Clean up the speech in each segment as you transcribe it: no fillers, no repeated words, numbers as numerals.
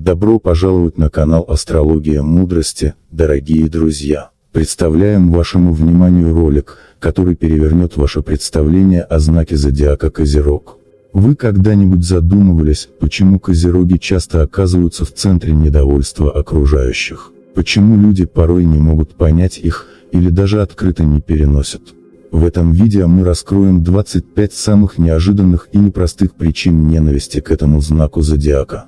Добро пожаловать на канал Астрология Мудрости, дорогие друзья. Представляем вашему вниманию ролик, который перевернет ваше представление о знаке зодиака Козерог. Вы когда-нибудь задумывались, почему козероги часто оказываются в центре недовольства окружающих? Почему люди порой не могут понять их, или даже открыто не переносят? В этом видео мы раскроем 25 самых неожиданных и непростых причин ненависти к этому знаку зодиака.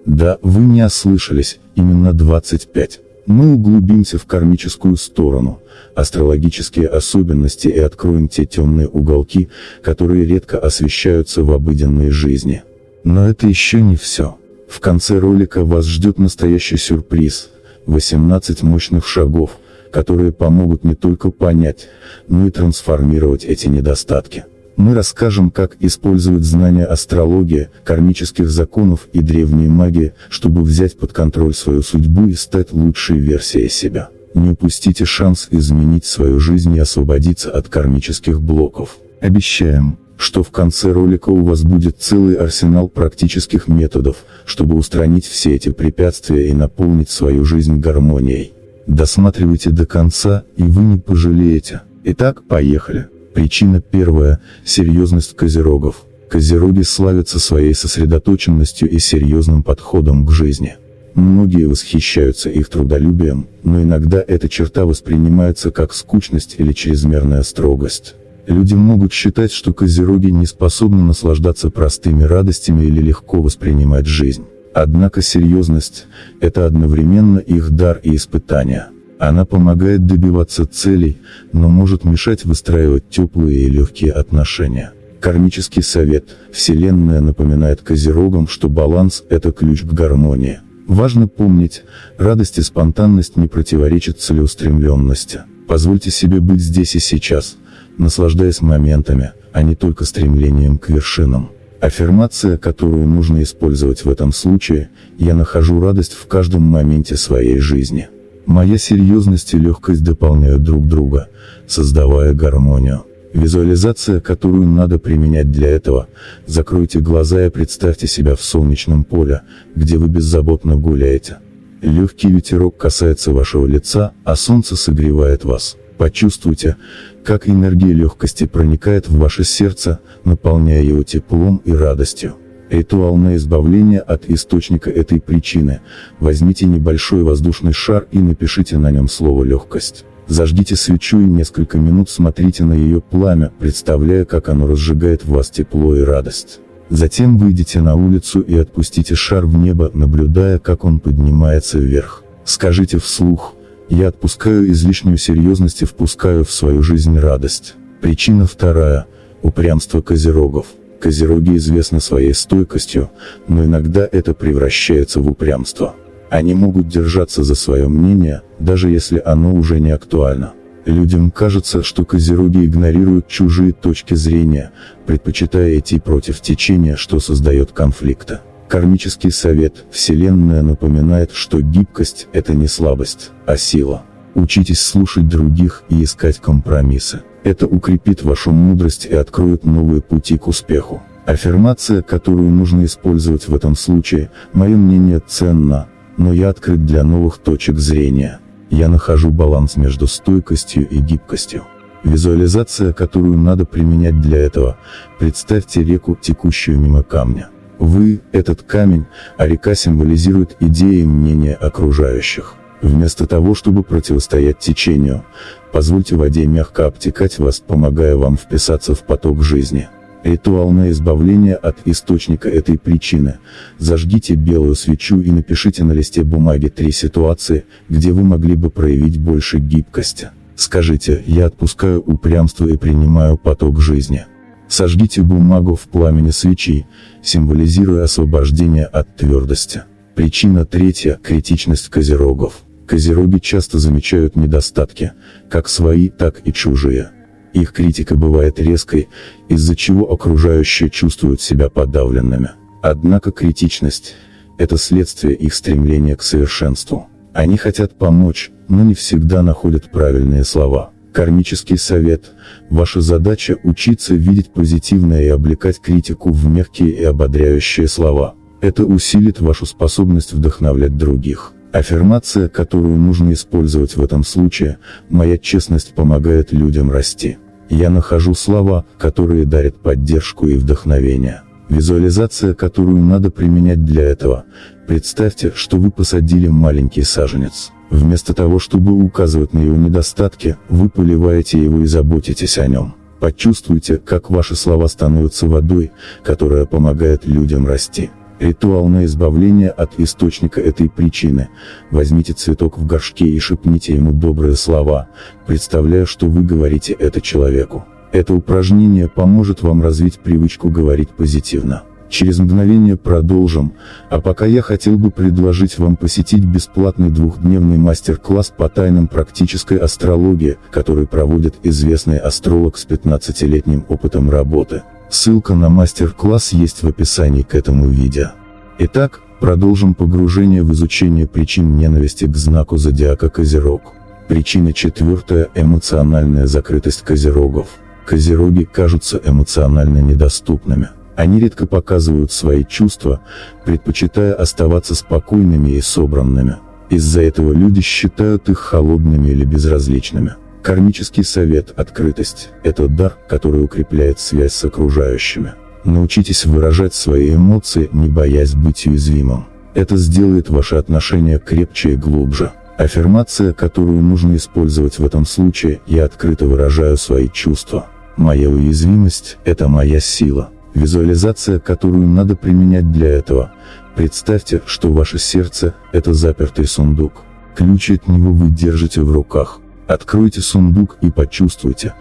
Да, вы не ослышались, именно 25. Мы углубимся в кармическую сторону, астрологические особенности и откроем те темные уголки, которые редко освещаются в обыденной жизни. Но это еще не все. В конце ролика вас ждет настоящий сюрприз – 18 мощных шагов, которые помогут не только понять, но и трансформировать эти недостатки. Мы расскажем, как использовать знания астрологии, кармических законов и древней магии, чтобы взять под контроль свою судьбу и стать лучшей версией себя. Не упустите шанс изменить свою жизнь и освободиться от кармических блоков. Обещаем, что в конце ролика у вас будет целый арсенал практических методов, чтобы устранить все эти препятствия и наполнить свою жизнь гармонией. Досматривайте до конца, и вы не пожалеете. Итак, поехали. Причина первая – серьезность козерогов. Козероги славятся своей сосредоточенностью и серьезным подходом к жизни. Многие восхищаются их трудолюбием, но иногда эта черта воспринимается как скучность или чрезмерная строгость. Люди могут считать, что козероги не способны наслаждаться простыми радостями или легко воспринимать жизнь. Однако серьезность – это одновременно их дар и испытание. Она помогает добиваться целей, но может мешать выстраивать теплые и легкие отношения. Кармический совет. Вселенная напоминает козерогам, что баланс – это ключ к гармонии. Важно помнить, радость и спонтанность не противоречат целеустремленности. Позвольте себе быть здесь и сейчас, наслаждаясь моментами, а не только стремлением к вершинам. Аффирмация, которую нужно использовать в этом случае: «Я нахожу радость в каждом моменте своей жизни». Моя серьезность и легкость дополняют друг друга, создавая гармонию. Визуализация, которую надо применять для этого: закройте глаза и представьте себя в солнечном поле, где вы беззаботно гуляете. Легкий ветерок касается вашего лица, а солнце согревает вас. Почувствуйте, как энергия легкости проникает в ваше сердце, наполняя его теплом и радостью. Ритуал на избавление от источника этой причины. Возьмите небольшой воздушный шар и напишите на нем слово «легкость». Зажгите свечу и несколько минут смотрите на ее пламя, представляя, как оно разжигает в вас тепло и радость. Затем выйдите на улицу и отпустите шар в небо, наблюдая, как он поднимается вверх. Скажите вслух: «Я отпускаю излишнюю серьезность и впускаю в свою жизнь радость». Причина вторая – упрямство козерогов. Козероги известны своей стойкостью, но иногда это превращается в упрямство. Они могут держаться за свое мнение, даже если оно уже не актуально. Людям кажется, что козероги игнорируют чужие точки зрения, предпочитая идти против течения, что создает конфликты. Кармический совет. Вселенная напоминает, что гибкость – это не слабость, а сила. Учитесь слушать других и искать компромиссы. Это укрепит вашу мудрость и откроет новые пути к успеху. Аффирмация, которую нужно использовать в этом случае: «Мое мнение ценно, но я открыт для новых точек зрения. Я нахожу баланс между стойкостью и гибкостью». Визуализация, которую надо применять для этого: представьте реку, текущую мимо камня. Вы – этот камень, а река символизирует идеи и мнения окружающих. Вместо того, чтобы противостоять течению, позвольте воде мягко обтекать вас, помогая вам вписаться в поток жизни. Ритуал на избавление от источника этой причины. Зажгите белую свечу и напишите на листе бумаги 3 ситуации, где вы могли бы проявить больше гибкости. Скажите: «Я отпускаю упрямство и принимаю поток жизни». Сожгите бумагу в пламени свечи, символизируя освобождение от твердости. Причина третья – критичность козерогов. Козероги часто замечают недостатки, как свои, так и чужие. Их критика бывает резкой, из-за чего окружающие чувствуют себя подавленными. Однако критичность – это следствие их стремления к совершенству. Они хотят помочь, но не всегда находят правильные слова. Кармический совет. Ваша задача – учиться видеть позитивное и облекать критику в мягкие и ободряющие слова. Это усилит вашу способность вдохновлять других. Аффирмация, которую нужно использовать в этом случае: «Моя честность помогает людям расти». Я нахожу слова, которые дарят поддержку и вдохновение. Визуализация, которую надо применять для этого: представьте, что вы посадили маленький саженец. Вместо того, чтобы указывать на его недостатки, вы поливаете его и заботитесь о нем. Почувствуйте, как ваши слова становятся водой, которая помогает людям расти. Ритуал на избавление от источника этой причины: возьмите цветок в горшке и шепните ему добрые слова, представляя, что вы говорите это человеку. Это упражнение поможет вам развить привычку говорить позитивно. Через мгновение продолжим, а пока я хотел бы предложить вам посетить бесплатный двухдневный мастер-класс по тайнам практической астрологии, который проводит известный астролог с 15-летним опытом работы. Ссылка на мастер-класс есть в описании к этому видео. Итак, продолжим погружение в изучение причин ненависти к знаку зодиака Козерог. Причина 4: эмоциональная закрытость козерогов. Козероги кажутся эмоционально недоступными. Они редко показывают свои чувства, предпочитая оставаться спокойными и собранными. Из-за этого люди считают их холодными или безразличными. Кармический совет: открытость – это дар, который укрепляет связь с окружающими. Научитесь выражать свои эмоции, не боясь быть уязвимым. Это сделает ваши отношения крепче и глубже. Аффирмация, которую нужно использовать в этом случае: я открыто выражаю свои чувства. Моя уязвимость – это моя сила. Визуализация, которую надо применять для этого: представьте, что ваше сердце – это запертый сундук. Ключ от него вы держите в руках. Откройте сундук и почувствуйте,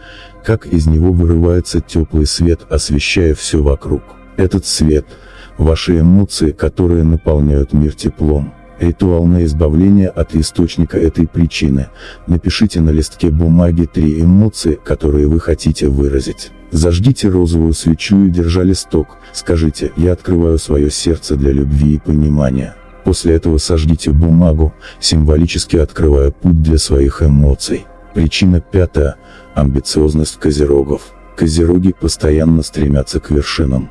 как из него вырывается теплый свет, освещая все вокруг. Этот свет – ваши эмоции, которые наполняют мир теплом. Ритуал на избавление от источника этой причины: напишите на листке бумаги 3 эмоции, которые вы хотите выразить. Зажгите розовую свечу и, держа листок, скажите: я открываю свое сердце для любви и понимания. После этого сожгите бумагу, символически открывая путь для своих эмоций. Причина 5: амбициозность козерогов. Козероги постоянно стремятся к вершинам.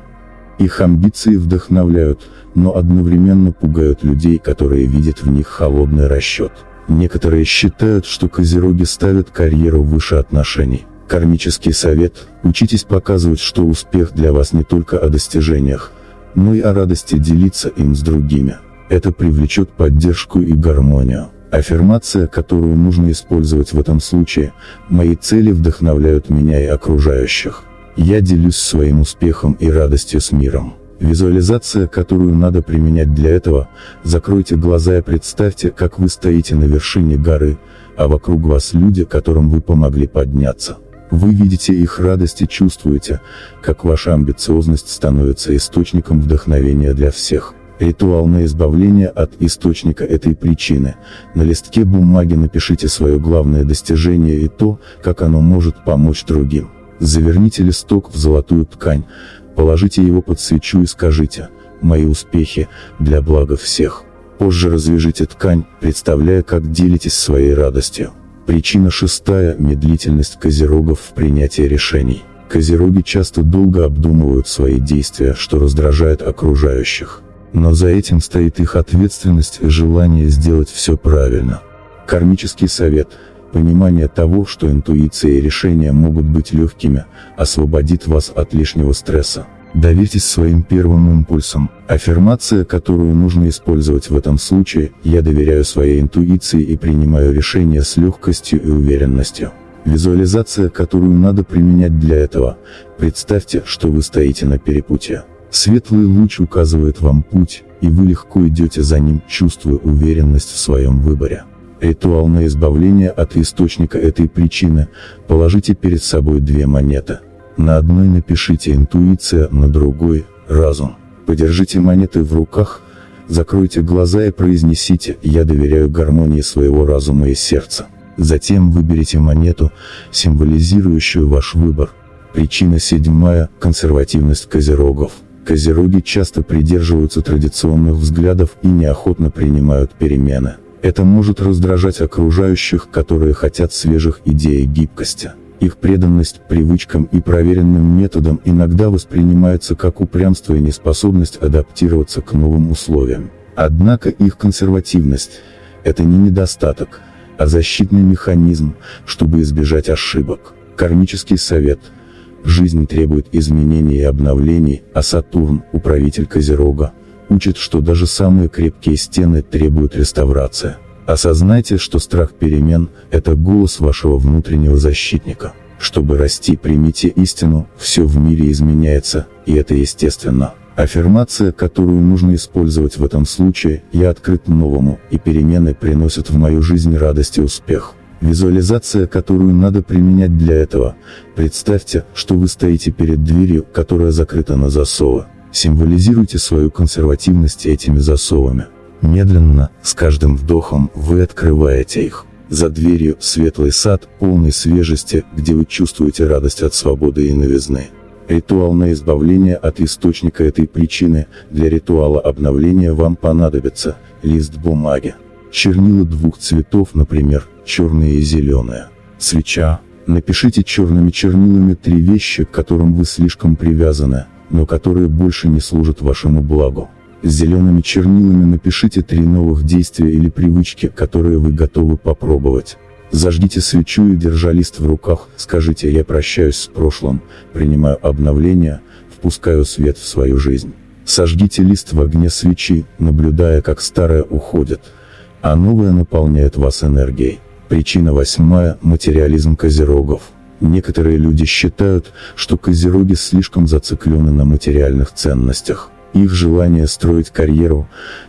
Их амбиции вдохновляют, но одновременно пугают людей, которые видят в них холодный расчет. Некоторые считают, что козероги ставят карьеру выше отношений. Кармический совет: учитесь показывать, что успех для вас не только о достижениях, но и о радости делиться им с другими. Это привлечет поддержку и гармонию. Аффирмация, которую нужно использовать в этом случае: мои цели вдохновляют меня и окружающих. Я делюсь своим успехом и радостью с миром. Визуализация, которую надо применять для этого: закройте глаза и представьте, как вы стоите на вершине горы, а вокруг вас люди, которым вы помогли подняться. Вы видите их радость и чувствуете, как ваша амбициозность становится источником вдохновения для всех. Ритуал на избавление от источника этой причины: на листке бумаги напишите свое главное достижение и то, как оно может помочь другим. Заверните листок в золотую ткань, положите его под свечу и скажите: мои успехи для блага всех. Позже развяжите ткань, представляя, как делитесь своей радостью. Причина 6: медлительность козерогов в принятии решений. Козероги часто долго обдумывают свои действия, что раздражает окружающих. Но за этим стоит их ответственность и желание сделать все правильно. Кармический совет: понимание того, что интуиция и решения могут быть легкими, освободит вас от лишнего стресса. Доверьтесь своим первым импульсам. Аффирмация, которую нужно использовать в этом случае: я доверяю своей интуиции и принимаю решения с легкостью и уверенностью. Визуализация, которую надо применять для этого: представьте, что вы стоите на перепутье. Светлый луч указывает вам путь, и вы легко идете за ним, чувствуя уверенность в своем выборе. Ритуал на избавление от источника этой причины: положите перед собой 2 монеты. На одной напишите «интуиция», на другой «разум». Подержите монеты в руках, закройте глаза и произнесите: я доверяю гармонии своего разума и сердца. Затем выберите монету, символизирующую ваш выбор. Причина 7: консервативность козерогов. Козероги часто придерживаются традиционных взглядов и неохотно принимают перемены. Это может раздражать окружающих, которые хотят свежих идей и гибкости. Их преданность привычкам и проверенным методам иногда воспринимается как упрямство и неспособность адаптироваться к новым условиям. Однако их консервативность – это не недостаток, а защитный механизм, чтобы избежать ошибок. Кармический совет. Жизнь требует изменений и обновлений, а Сатурн, управитель Козерога, учит, что даже самые крепкие стены требуют реставрации. Осознайте, что страх перемен – это голос вашего внутреннего защитника. Чтобы расти, примите истину: все в мире изменяется, и это естественно. Аффирмация, которую нужно использовать в этом случае: я открыт новому, и перемены приносят в мою жизнь радость и успех. Визуализация, которую надо применять для этого: представьте, что вы стоите перед дверью, которая закрыта на засовы. Символизируйте свою консервативность этими засовами. Медленно, с каждым вдохом, вы открываете их. За дверью светлый сад, полный свежести, где вы чувствуете радость от свободы и новизны. Ритуал на избавление от источника этой причины. Для ритуала обновления вам понадобится лист бумаги, чернила двух цветов, например, черные и зеленые, свеча. Напишите черными чернилами 3 вещи, к которым вы слишком привязаны, но которые больше не служат вашему благу. С зелеными чернилами напишите 3 новых действия или привычки, которые вы готовы попробовать. Зажгите свечу и, держа лист в руках, скажите: я прощаюсь с прошлым, принимаю обновление, впускаю свет в свою жизнь. Сожгите лист в огне свечи, наблюдая, как старое уходит, а новое наполняет вас энергией. Причина 8. Материализм Козерогов. Некоторые люди считают, что Козероги слишком зациклены на материальных ценностях. Их желание строить карьеру,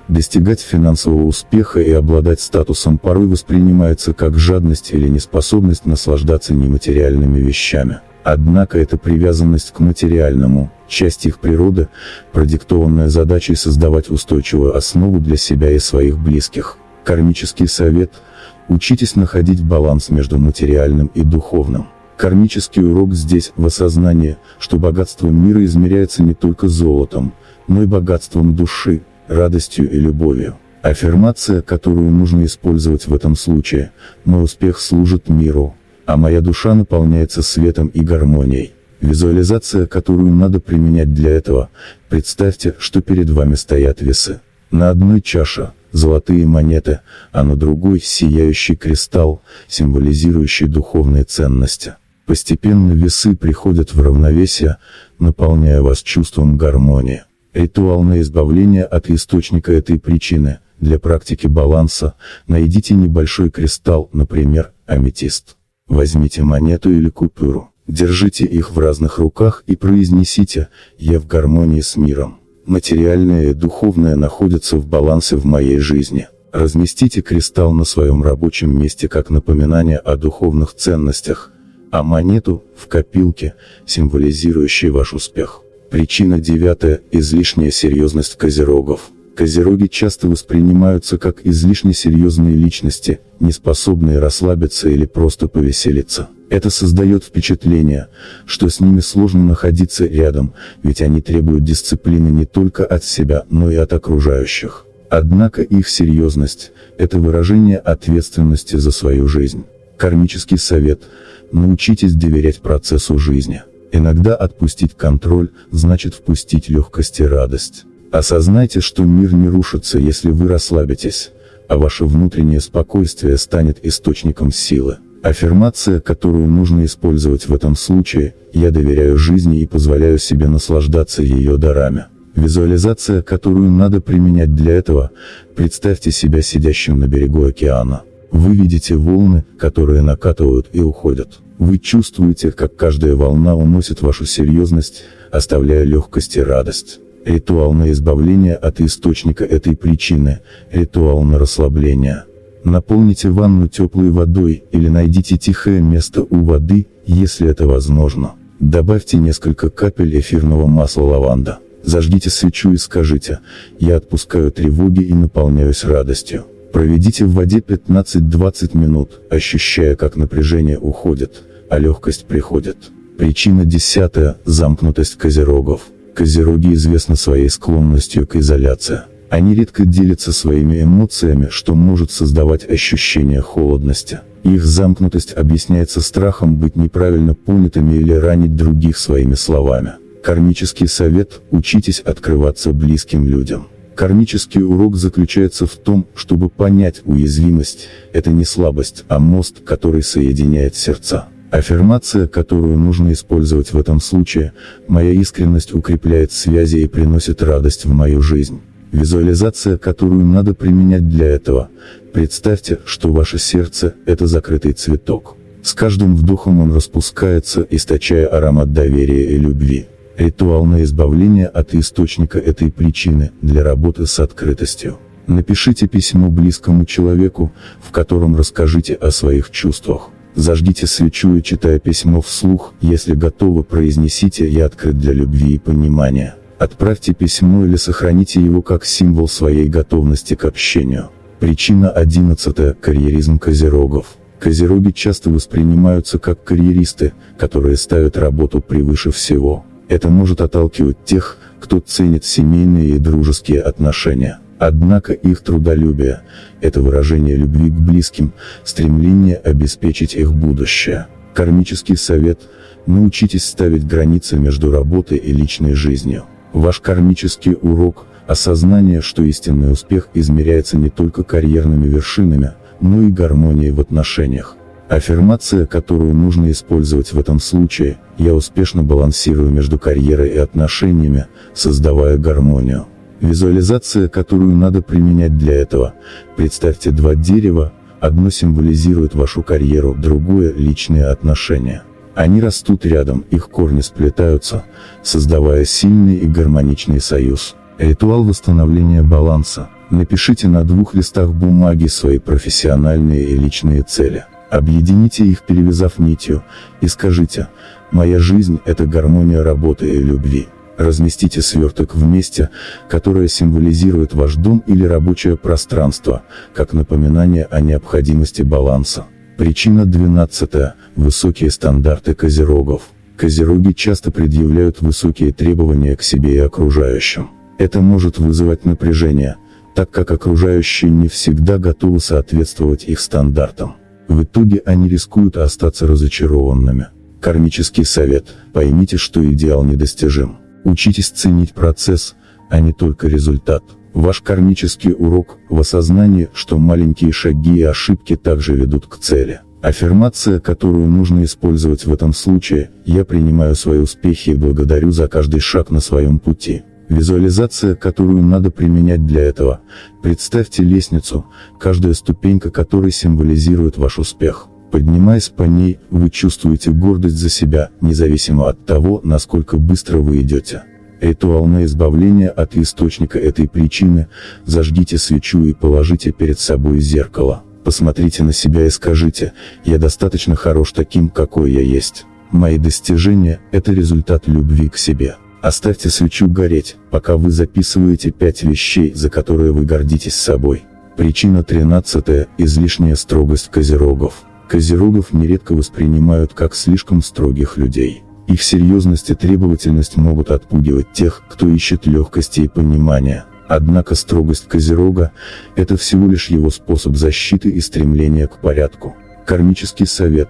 достигать финансового успеха и обладать статусом порой воспринимается как жадность или неспособность наслаждаться нематериальными вещами. Однако эта привязанность к материальному – часть их природы, продиктованная задачей создавать устойчивую основу для себя и своих близких. Кармический совет – учитесь находить баланс между материальным и духовным. Кармический урок здесь в осознании, что богатство мира измеряется не только золотом, но и богатством души, радостью и любовью. Аффирмация, которую нужно использовать в этом случае: мой успех служит миру, а моя душа наполняется светом и гармонией. Визуализация, которую надо применять для этого: представьте, что перед вами стоят весы. На одной чаше золотые монеты, а на другой сияющий кристалл, символизирующий духовные ценности. Постепенно весы приходят в равновесие, наполняя вас чувством гармонии. Ритуал на избавление от источника этой причины. Для практики баланса найдите небольшой кристалл, например, аметист. Возьмите монету или купюру, держите их в разных руках и произнесите: я в гармонии с миром. Материальное и духовное находятся в балансе в моей жизни. Разместите кристалл на своем рабочем месте как напоминание о духовных ценностях, а монету – в копилке, символизирующей ваш успех. Причина 9. Излишняя серьезность Козерогов. Козероги часто воспринимаются как излишне серьезные личности, не способные расслабиться или просто повеселиться. Это создает впечатление, что с ними сложно находиться рядом, ведь они требуют дисциплины не только от себя, но и от окружающих. Однако их серьезность – это выражение ответственности за свою жизнь. Кармический совет – научитесь доверять процессу жизни. Иногда отпустить контроль значит впустить легкость и радость. Осознайте, что мир не рушится, если вы расслабитесь, а ваше внутреннее спокойствие станет источником силы. Аффирмация, которую нужно использовать в этом случае: я доверяю жизни и позволяю себе наслаждаться ее дарами. Визуализация, которую надо применять для этого: представьте себя сидящим на берегу океана. Вы видите волны, которые накатывают и уходят. Вы чувствуете, как каждая волна уносит вашу серьезность, оставляя легкость и радость. Ритуал на избавление от источника этой причины. Ритуал на расслабление. Наполните ванну теплой водой или найдите тихое место у воды, если это возможно. Добавьте несколько капель эфирного масла лаванда. Зажгите свечу и скажите: я отпускаю тревоги и наполняюсь радостью. Проведите в воде 15-20 минут, ощущая, как напряжение уходит, а легкость приходит. Причина 10. Замкнутость Козерогов. Козероги известны своей склонностью к изоляции. Они редко делятся своими эмоциями, что может создавать ощущение холодности. Их замкнутость объясняется страхом быть неправильно понятыми или ранить других своими словами. Кармический совет: учитесь открываться близким людям. Кармический урок заключается в том, чтобы понять, уязвимость – это не слабость, а мост, который соединяет сердца. Аффирмация, которую нужно использовать в этом случае: моя искренность укрепляет связи и приносит радость в мою жизнь. Визуализация, которую надо применять для этого: представьте, что ваше сердце – это закрытый цветок. С каждым вдохом он распускается, источая аромат доверия и любви. Ритуал на избавление от источника этой причины для работы с открытостью. Напишите письмо близкому человеку, в котором расскажите о своих чувствах. Зажгите свечу и, читая письмо вслух, если готовы, произнесите: «Я открыт для любви и понимания». Отправьте письмо или сохраните его как символ своей готовности к общению. Причина 11. Карьеризм козерогов. Козероги часто воспринимаются как карьеристы, которые ставят работу превыше всего. Это может отталкивать тех, кто ценит семейные и дружеские отношения. Однако их трудолюбие – это выражение любви к близким, стремление обеспечить их будущее. Кармический совет: научитесь ставить границы между работой и личной жизнью. Ваш кармический урок – осознание, что истинный успех измеряется не только карьерными вершинами, но и гармонией в отношениях. Аффирмация, которую нужно использовать в этом случае: я успешно балансирую между карьерой и отношениями, создавая гармонию. Визуализация, которую надо применять для этого: представьте два дерева, одно символизирует вашу карьеру, другое – личные отношения. Они растут рядом, их корни сплетаются, создавая сильный и гармоничный союз. Ритуал восстановления баланса. Напишите на 2 листах бумаги свои профессиональные и личные цели. Объедините их, перевязав нитью, и скажите: «Моя жизнь – это гармония работы и любви». Разместите сверток в месте, которое символизирует ваш дом или рабочее пространство, как напоминание о необходимости баланса. Причина 12. Высокие стандарты козерогов. Козероги часто предъявляют высокие требования к себе и окружающим. Это может вызывать напряжение, так как окружающие не всегда готовы соответствовать их стандартам. В итоге они рискуют остаться разочарованными. Кармический совет: поймите, что идеал недостижим. Учитесь ценить процесс, а не только результат. Ваш кармический урок в осознании, что маленькие шаги и ошибки также ведут к цели. Аффирмация, которую нужно использовать в этом случае: я принимаю свои успехи и благодарю за каждый шаг на своем пути. Визуализация, которую надо применять для этого: представьте лестницу, каждая ступенька которой символизирует ваш успех. Поднимаясь по ней, вы чувствуете гордость за себя, независимо от того, насколько быстро вы идете. Ритуал на избавление от источника этой причины: зажгите свечу и положите перед собой зеркало. Посмотрите на себя и скажите: «Я достаточно хорош таким, какой я есть». Мои достижения – это результат любви к себе. Оставьте свечу гореть, пока вы записываете 5 вещей, за которые вы гордитесь собой. Причина 13. Излишняя строгость козерогов. Козерогов нередко воспринимают как слишком строгих людей. Их серьезность и требовательность могут отпугивать тех, кто ищет легкости и понимания. Однако строгость козерога – это всего лишь его способ защиты и стремления к порядку. Кармический совет: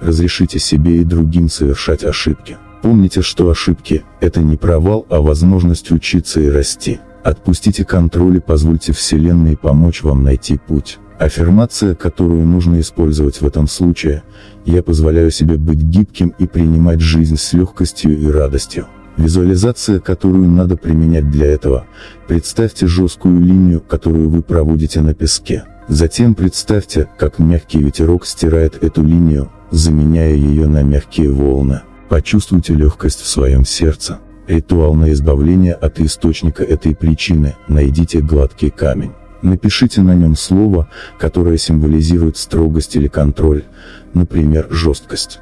разрешите себе и другим совершать ошибки. Помните, что ошибки – это не провал, а возможность учиться и расти. Отпустите контроль и позвольте Вселенной помочь вам найти путь. Аффирмация, которую нужно использовать в этом случае: я позволяю себе быть гибким и принимать жизнь с легкостью и радостью. Визуализация, которую надо применять для этого: представьте жесткую линию, которую вы проводите на песке. Затем представьте, как мягкий ветерок стирает эту линию, заменяя ее на мягкие волны. Почувствуйте легкость в своем сердце. Ритуал на избавление от источника этой причины: найдите гладкий камень. Напишите на нем слово, которое символизирует строгость или контроль, например, жесткость.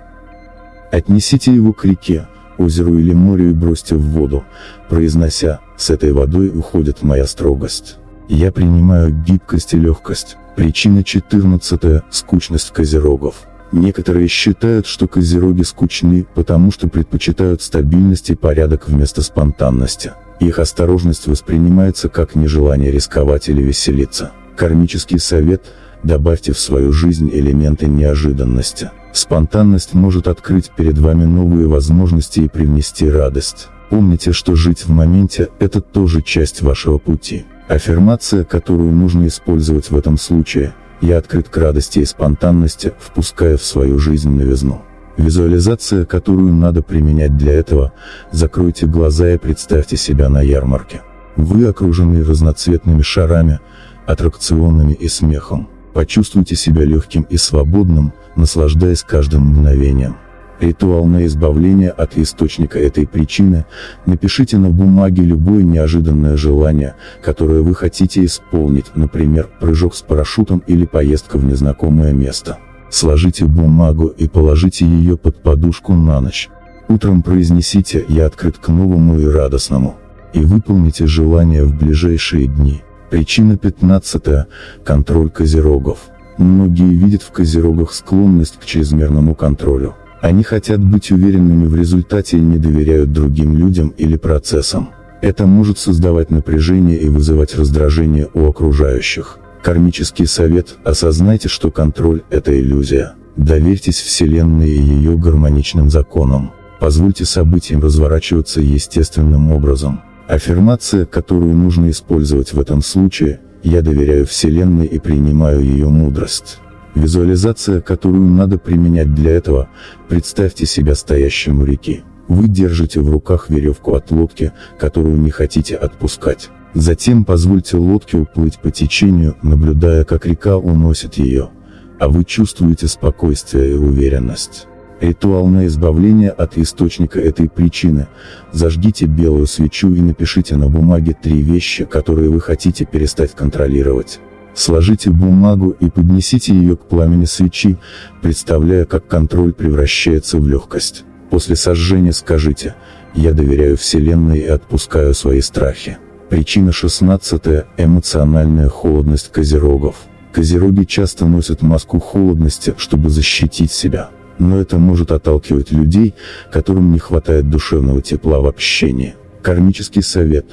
Отнесите его к реке, озеру или морю и бросьте в воду, произнося: «С этой водой уходит моя строгость». Я принимаю гибкость и легкость. Причина 14. Скучность козерогов. Некоторые считают, что козероги скучны, потому что предпочитают стабильность и порядок вместо спонтанности. Их осторожность воспринимается как нежелание рисковать или веселиться. Кармический совет: добавьте в свою жизнь элементы неожиданности. Спонтанность может открыть перед вами новые возможности и привнести радость. Помните, что жить в моменте – это тоже часть вашего пути. Аффирмация, которую нужно использовать в этом случае: я открыт к радости и спонтанности, впуская в свою жизнь новизну. Визуализация, которую надо применять для этого: закройте глаза и представьте себя на ярмарке. Вы окружены разноцветными шарами, аттракционами и смехом. Почувствуйте себя легким и свободным, наслаждаясь каждым мгновением. Ритуал на избавление от источника этой причины: напишите на бумаге любое неожиданное желание, которое вы хотите исполнить, например, прыжок с парашютом или поездка в незнакомое место. Сложите бумагу и положите ее под подушку на ночь. Утром произнесите: я открыт к новому и радостному. И выполните желание в ближайшие дни. Причина 15. Контроль козерогов. Многие видят в козерогах склонность к чрезмерному контролю. Они хотят быть уверенными в результате и не доверяют другим людям или процессам. Это может создавать напряжение и вызывать раздражение у окружающих. Кармический совет: осознайте, что контроль – это иллюзия. Доверьтесь Вселенной и ее гармоничным законам. Позвольте событиям разворачиваться естественным образом. Аффирмация, которую нужно использовать в этом случае: я доверяю Вселенной и принимаю ее мудрость. Визуализация, которую надо применять для этого: представьте себя стоящим у реки. Вы держите в руках веревку от лодки, которую не хотите отпускать. Затем позвольте лодке уплыть по течению, наблюдая, как река уносит ее, а вы чувствуете спокойствие и уверенность. Ритуал на избавление от источника этой причины: зажгите белую свечу и напишите на бумаге 3 вещи, которые вы хотите перестать контролировать. Сложите бумагу и поднесите ее к пламени свечи, представляя, как контроль превращается в легкость. После сожжения скажите: я доверяю Вселенной и отпускаю свои страхи. Причина 16. Эмоциональная холодность козерогов. Козероги часто носят маску холодности, чтобы защитить себя. Но это может отталкивать людей, которым не хватает душевного тепла в общении. Кармический совет: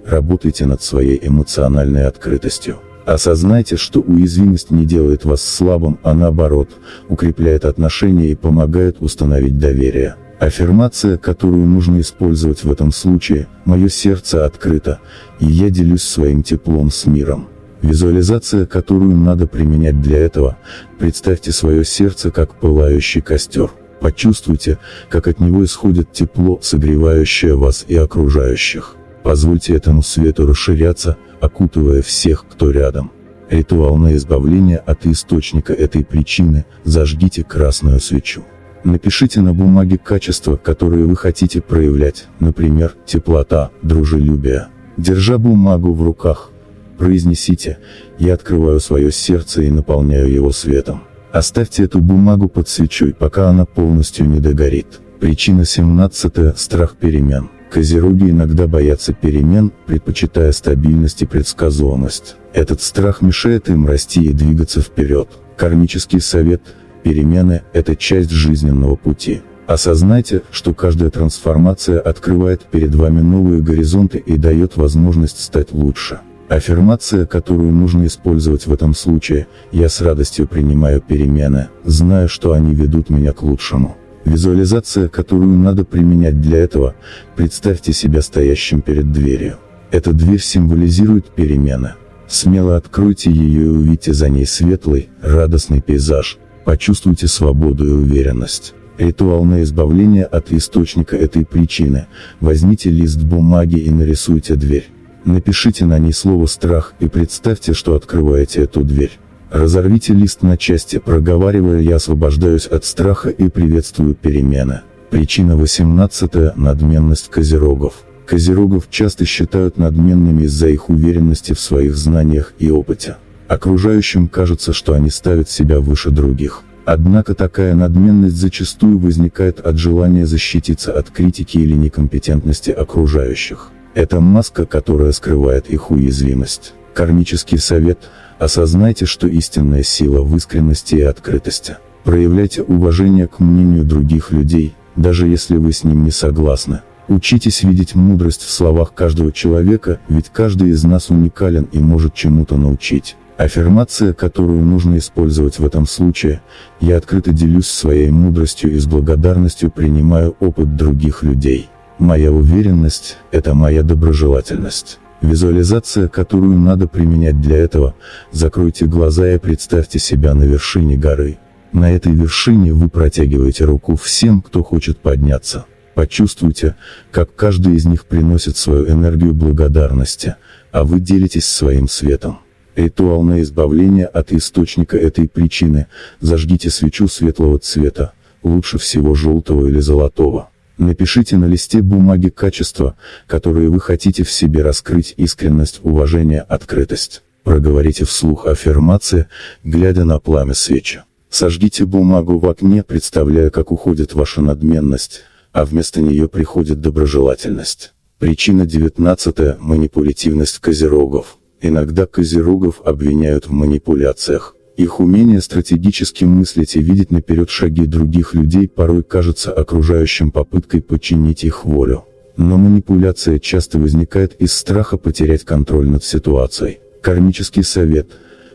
работайте над своей эмоциональной открытостью. Осознайте, что уязвимость не делает вас слабым, а наоборот, укрепляет отношения и помогает установить доверие. Аффирмация, которую нужно использовать в этом случае: мое сердце открыто, и я делюсь своим теплом с миром. Визуализация, которую надо применять для этого: представьте свое сердце как пылающий костер. Почувствуйте, как от него исходит тепло, согревающее вас и окружающих. Позвольте этому свету расширяться, окутывая всех, кто рядом. Ритуал на избавление от источника этой причины: зажгите красную свечу. Напишите на бумаге качества, которые вы хотите проявлять, например, теплота, дружелюбие. Держа бумагу в руках, произнесите: я открываю свое сердце и наполняю его светом. Оставьте эту бумагу под свечой, пока она полностью не догорит. Причина 17. Страх перемен. Козероги иногда боятся перемен, предпочитая стабильность и предсказуемость. Этот страх мешает им расти и двигаться вперед. Кармический совет: перемены – это часть жизненного пути. Осознайте, что каждая трансформация открывает перед вами новые горизонты и дает возможность стать лучше. Аффирмация, которую нужно использовать в этом случае: я с радостью принимаю перемены, зная, что они ведут меня к лучшему. Визуализация, которую надо применять для этого: представьте себя стоящим перед дверью. Эта дверь символизирует перемены. Смело откройте ее и увидите за ней светлый, радостный пейзаж. Почувствуйте свободу и уверенность. Ритуал на избавление от источника этой причины: возьмите лист бумаги и нарисуйте дверь. Напишите на ней слово «страх» и представьте, что открываете эту дверь. Разорвите лист на части, проговаривая: я освобождаюсь от страха и приветствую перемены. Причина 18. Надменность козерогов. Козерогов часто считают надменными из-за их уверенности в своих знаниях и опыте. Окружающим кажется, что они ставят себя выше других. Однако такая надменность зачастую возникает от желания защититься от критики или некомпетентности окружающих. Это маска, которая скрывает их уязвимость. Кармический совет: осознайте, что истинная сила в искренности и открытости. Проявляйте уважение к мнению других людей, даже если вы с ним не согласны. Учитесь видеть мудрость в словах каждого человека, ведь каждый из нас уникален и может чему-то научить. Аффирмация, которую нужно использовать в этом случае: я открыто делюсь своей мудростью и с благодарностью принимаю опыт других людей. Моя уверенность – это моя доброжелательность. Визуализация, которую надо применять для этого: закройте глаза и представьте себя на вершине горы. На этой вершине вы протягиваете руку всем, кто хочет подняться. Почувствуйте, как каждый из них приносит свою энергию благодарности, а вы делитесь своим светом. Ритуал на избавление от источника этой причины: зажгите свечу светлого цвета, лучше всего желтого или золотого. Напишите на листе бумаги качества, которые вы хотите в себе раскрыть: искренность, уважение, открытость. Проговорите вслух аффирмации, глядя на пламя свечи. Сожгите бумагу в окне, представляя, как уходит ваша надменность, а вместо нее приходит доброжелательность. Причина 19. Манипулятивность козерогов. Иногда козерогов обвиняют в манипуляциях. Их умение стратегически мыслить и видеть наперед шаги других людей порой кажется окружающим попыткой подчинить их волю. Но манипуляция часто возникает из страха потерять контроль над ситуацией. Кармический совет: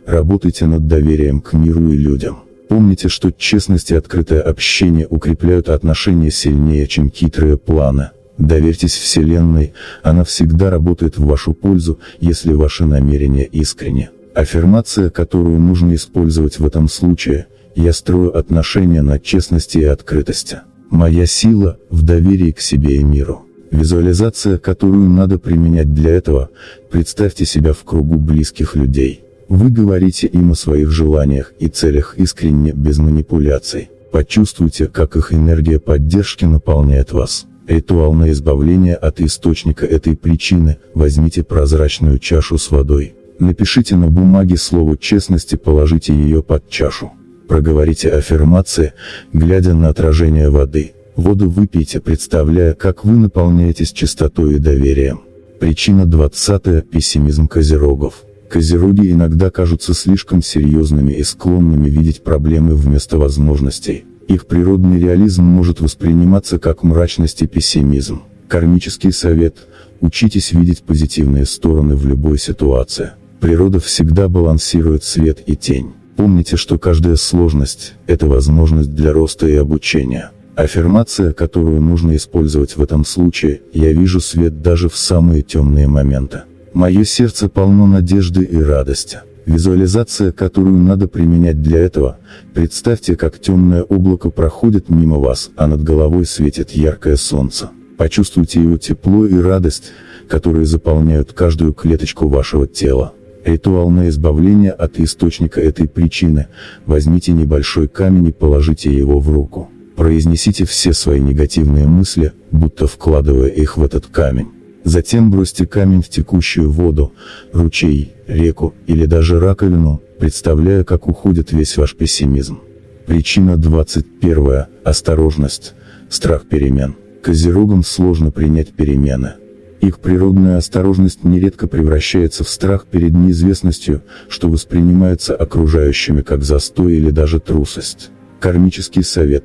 работайте над доверием к миру и людям. Помните, что честность и открытое общение укрепляют отношения сильнее, чем хитрые планы. Доверьтесь Вселенной, она всегда работает в вашу пользу, если ваши намерения искренни. Аффирмация, которую нужно использовать в этом случае: я строю отношения на честности и открытости. Моя сила в доверии к себе и миру. Визуализация, которую надо применять для этого: представьте себя в кругу близких людей. Вы говорите им о своих желаниях и целях искренне, без манипуляций. Почувствуйте, как их энергия поддержки наполняет вас. Ритуал на избавление от источника этой причины: возьмите прозрачную чашу с водой. Напишите на бумаге слово «честность» и положите ее под чашу. Проговорите аффирмации, глядя на отражение воды. Воду выпейте, представляя, как вы наполняетесь чистотой и доверием. Причина 20. Пессимизм козерогов. Козероги иногда кажутся слишком серьезными и склонными видеть проблемы вместо возможностей. Их природный реализм может восприниматься как мрачность и пессимизм. Кармический совет: учитесь видеть позитивные стороны в любой ситуации. Природа всегда балансирует свет и тень. Помните, что каждая сложность – это возможность для роста и обучения. Аффирмация, которую нужно использовать в этом случае: я вижу свет даже в самые темные моменты. Мое сердце полно надежды и радости. Визуализация, которую надо применять для этого: представьте, как темное облако проходит мимо вас, а над головой светит яркое солнце. Почувствуйте его тепло и радость, которые заполняют каждую клеточку вашего тела. Ритуал на избавление от источника этой причины: возьмите небольшой камень и положите его в руку. Произнесите все свои негативные мысли, будто вкладывая их в этот камень. Затем бросьте камень в текущую воду, ручей, реку или даже раковину, представляя, как уходит весь ваш пессимизм. Причина 21. Осторожность, страх перемен. Козерогам сложно принять перемены. Их природная осторожность нередко превращается в страх перед неизвестностью, что воспринимается окружающими как застой или даже трусость. Кармический совет: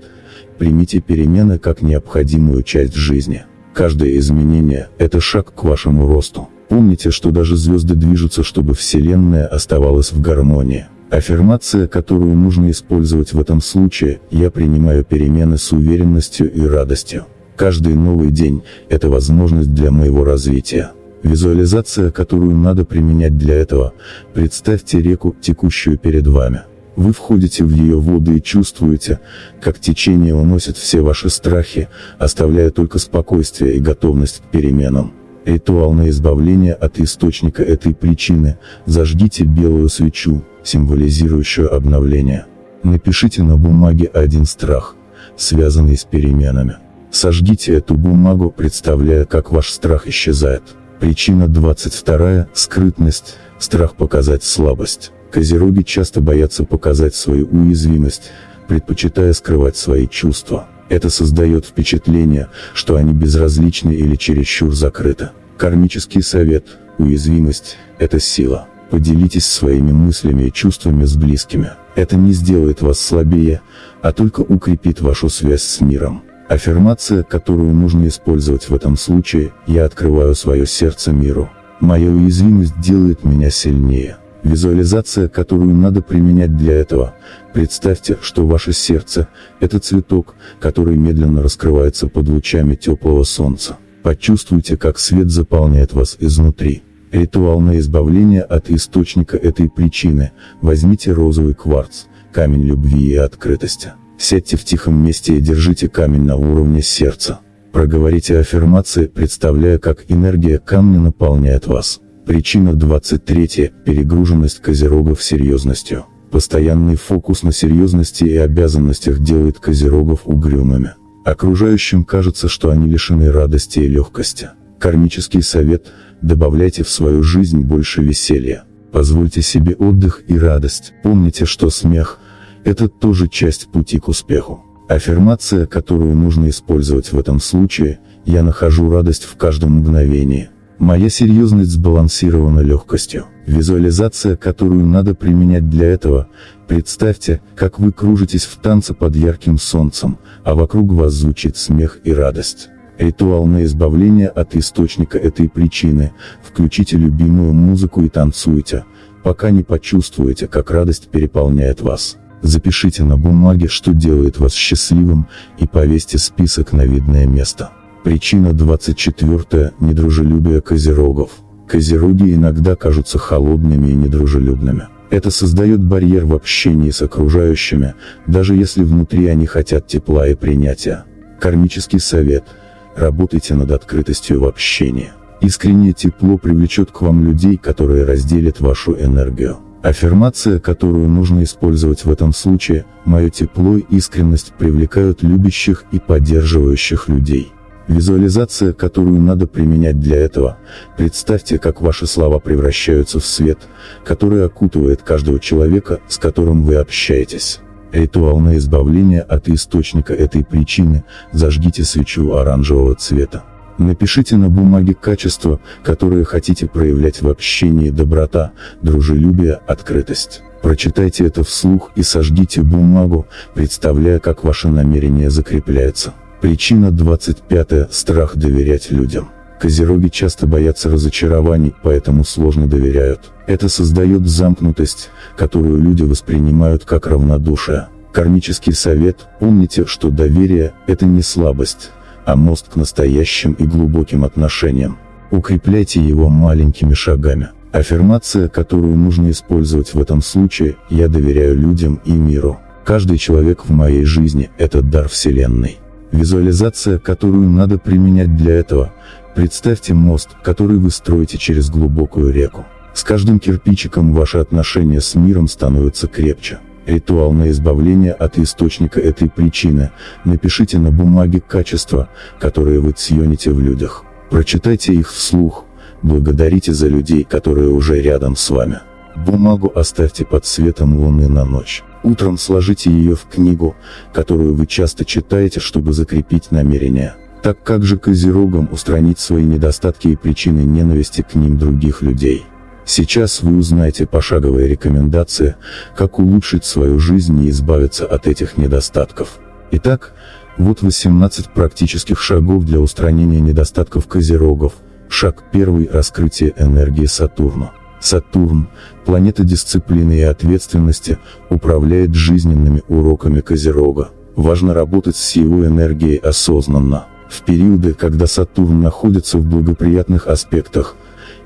примите перемены как необходимую часть жизни. Каждое изменение – это шаг к вашему росту. Помните, что даже звезды движутся, чтобы Вселенная оставалась в гармонии. Аффирмация, которую нужно использовать в этом случае: я принимаю перемены с уверенностью и радостью. Каждый новый день – это возможность для моего развития. Визуализация, которую надо применять для этого: представьте реку, текущую перед вами. Вы входите в ее воды и чувствуете, как течение уносит все ваши страхи, оставляя только спокойствие и готовность к переменам. Ритуал на избавление от источника этой причины: зажгите белую свечу, символизирующую обновление. Напишите на бумаге один страх, связанный с переменами. Сожгите эту бумагу, представляя, как ваш страх исчезает. Причина 22. Скрытность, страх показать слабость. Козероги часто боятся показать свою уязвимость, предпочитая скрывать свои чувства. Это создает впечатление, что они безразличны или чересчур закрыты. Кармический совет: уязвимость – это сила. Поделитесь своими мыслями и чувствами с близкими. Это не сделает вас слабее, а только укрепит вашу связь с миром. Аффирмация, которую нужно использовать в этом случае: я открываю свое сердце миру. Моя уязвимость делает меня сильнее. Визуализация, которую надо применять для этого: представьте, что ваше сердце – это цветок, который медленно раскрывается под лучами теплого солнца. Почувствуйте, как свет заполняет вас изнутри. Ритуал на избавление от источника этой причины: возьмите розовый кварц, камень любви и открытости. Сядьте в тихом месте и держите камень на уровне сердца. Проговорите аффирмации, представляя, как энергия камня наполняет вас. Причина 23. Перегруженность козерогов серьезностью. Постоянный фокус на серьезности и обязанностях делает козерогов угрюмыми. Окружающим кажется, что они лишены радости и легкости. Кармический совет: добавляйте в свою жизнь больше веселья. Позвольте себе отдых и радость. Помните, что смех – это тоже часть пути к успеху. Аффирмация, которую нужно использовать в этом случае: я нахожу радость в каждом мгновении. Моя серьезность сбалансирована легкостью. Визуализация, которую надо применять для этого: представьте, как вы кружитесь в танце под ярким солнцем, а вокруг вас звучит смех и радость. Ритуал на избавление от источника этой причины: включите любимую музыку и танцуйте, пока не почувствуете, как радость переполняет вас. Запишите на бумаге, что делает вас счастливым, и повесьте список на видное место. Причина 24. Недружелюбие козерогов. Козероги иногда кажутся холодными и недружелюбными. Это создает барьер в общении с окружающими, даже если внутри они хотят тепла и принятия. Кармический совет: работайте над открытостью в общении. Искреннее тепло привлечет к вам людей, которые разделят вашу энергию. Аффирмация, которую нужно использовать в этом случае: мое тепло и искренность привлекают любящих и поддерживающих людей. Визуализация, которую надо применять для этого: представьте, как ваши слова превращаются в свет, который окутывает каждого человека, с которым вы общаетесь. Ритуал на избавление от источника этой причины: зажгите свечу оранжевого цвета. Напишите на бумаге качества, которые хотите проявлять в общении: доброта, дружелюбие, открытость. Прочитайте это вслух и сожгите бумагу, представляя, как ваше намерение закрепляется. Причина 25. Страх доверять людям. Козероги часто боятся разочарований, поэтому сложно доверяют. Это создает замкнутость, которую люди воспринимают как равнодушие. Кармический совет: помните, что доверие – это не слабость, а мост к настоящим и глубоким отношениям. Укрепляйте его маленькими шагами. Аффирмация, которую нужно использовать в этом случае: я доверяю людям и миру. Каждый человек в моей жизни – это дар Вселенной. Визуализация, которую надо применять для этого: представьте мост, который вы строите через глубокую реку. С каждым кирпичиком ваши отношения с миром становятся крепче. Ритуал на избавление от источника этой причины: напишите на бумаге качества, которые вы цените в людях. Прочитайте их вслух, благодарите за людей, которые уже рядом с вами. Бумагу оставьте под светом луны на ночь. Утром сложите ее в книгу, которую вы часто читаете, чтобы закрепить намерения. Так как же козерогам устранить свои недостатки и причины ненависти к ним других людей? Сейчас вы узнаете пошаговые рекомендации, как улучшить свою жизнь и избавиться от этих недостатков. Итак, вот 18 практических шагов для устранения недостатков козерогов. Шаг 1. Раскрытие энергии Сатурна. Сатурн, планета дисциплины и ответственности, управляет жизненными уроками козерога. Важно работать с его энергией осознанно. В периоды, когда Сатурн находится в благоприятных аспектах,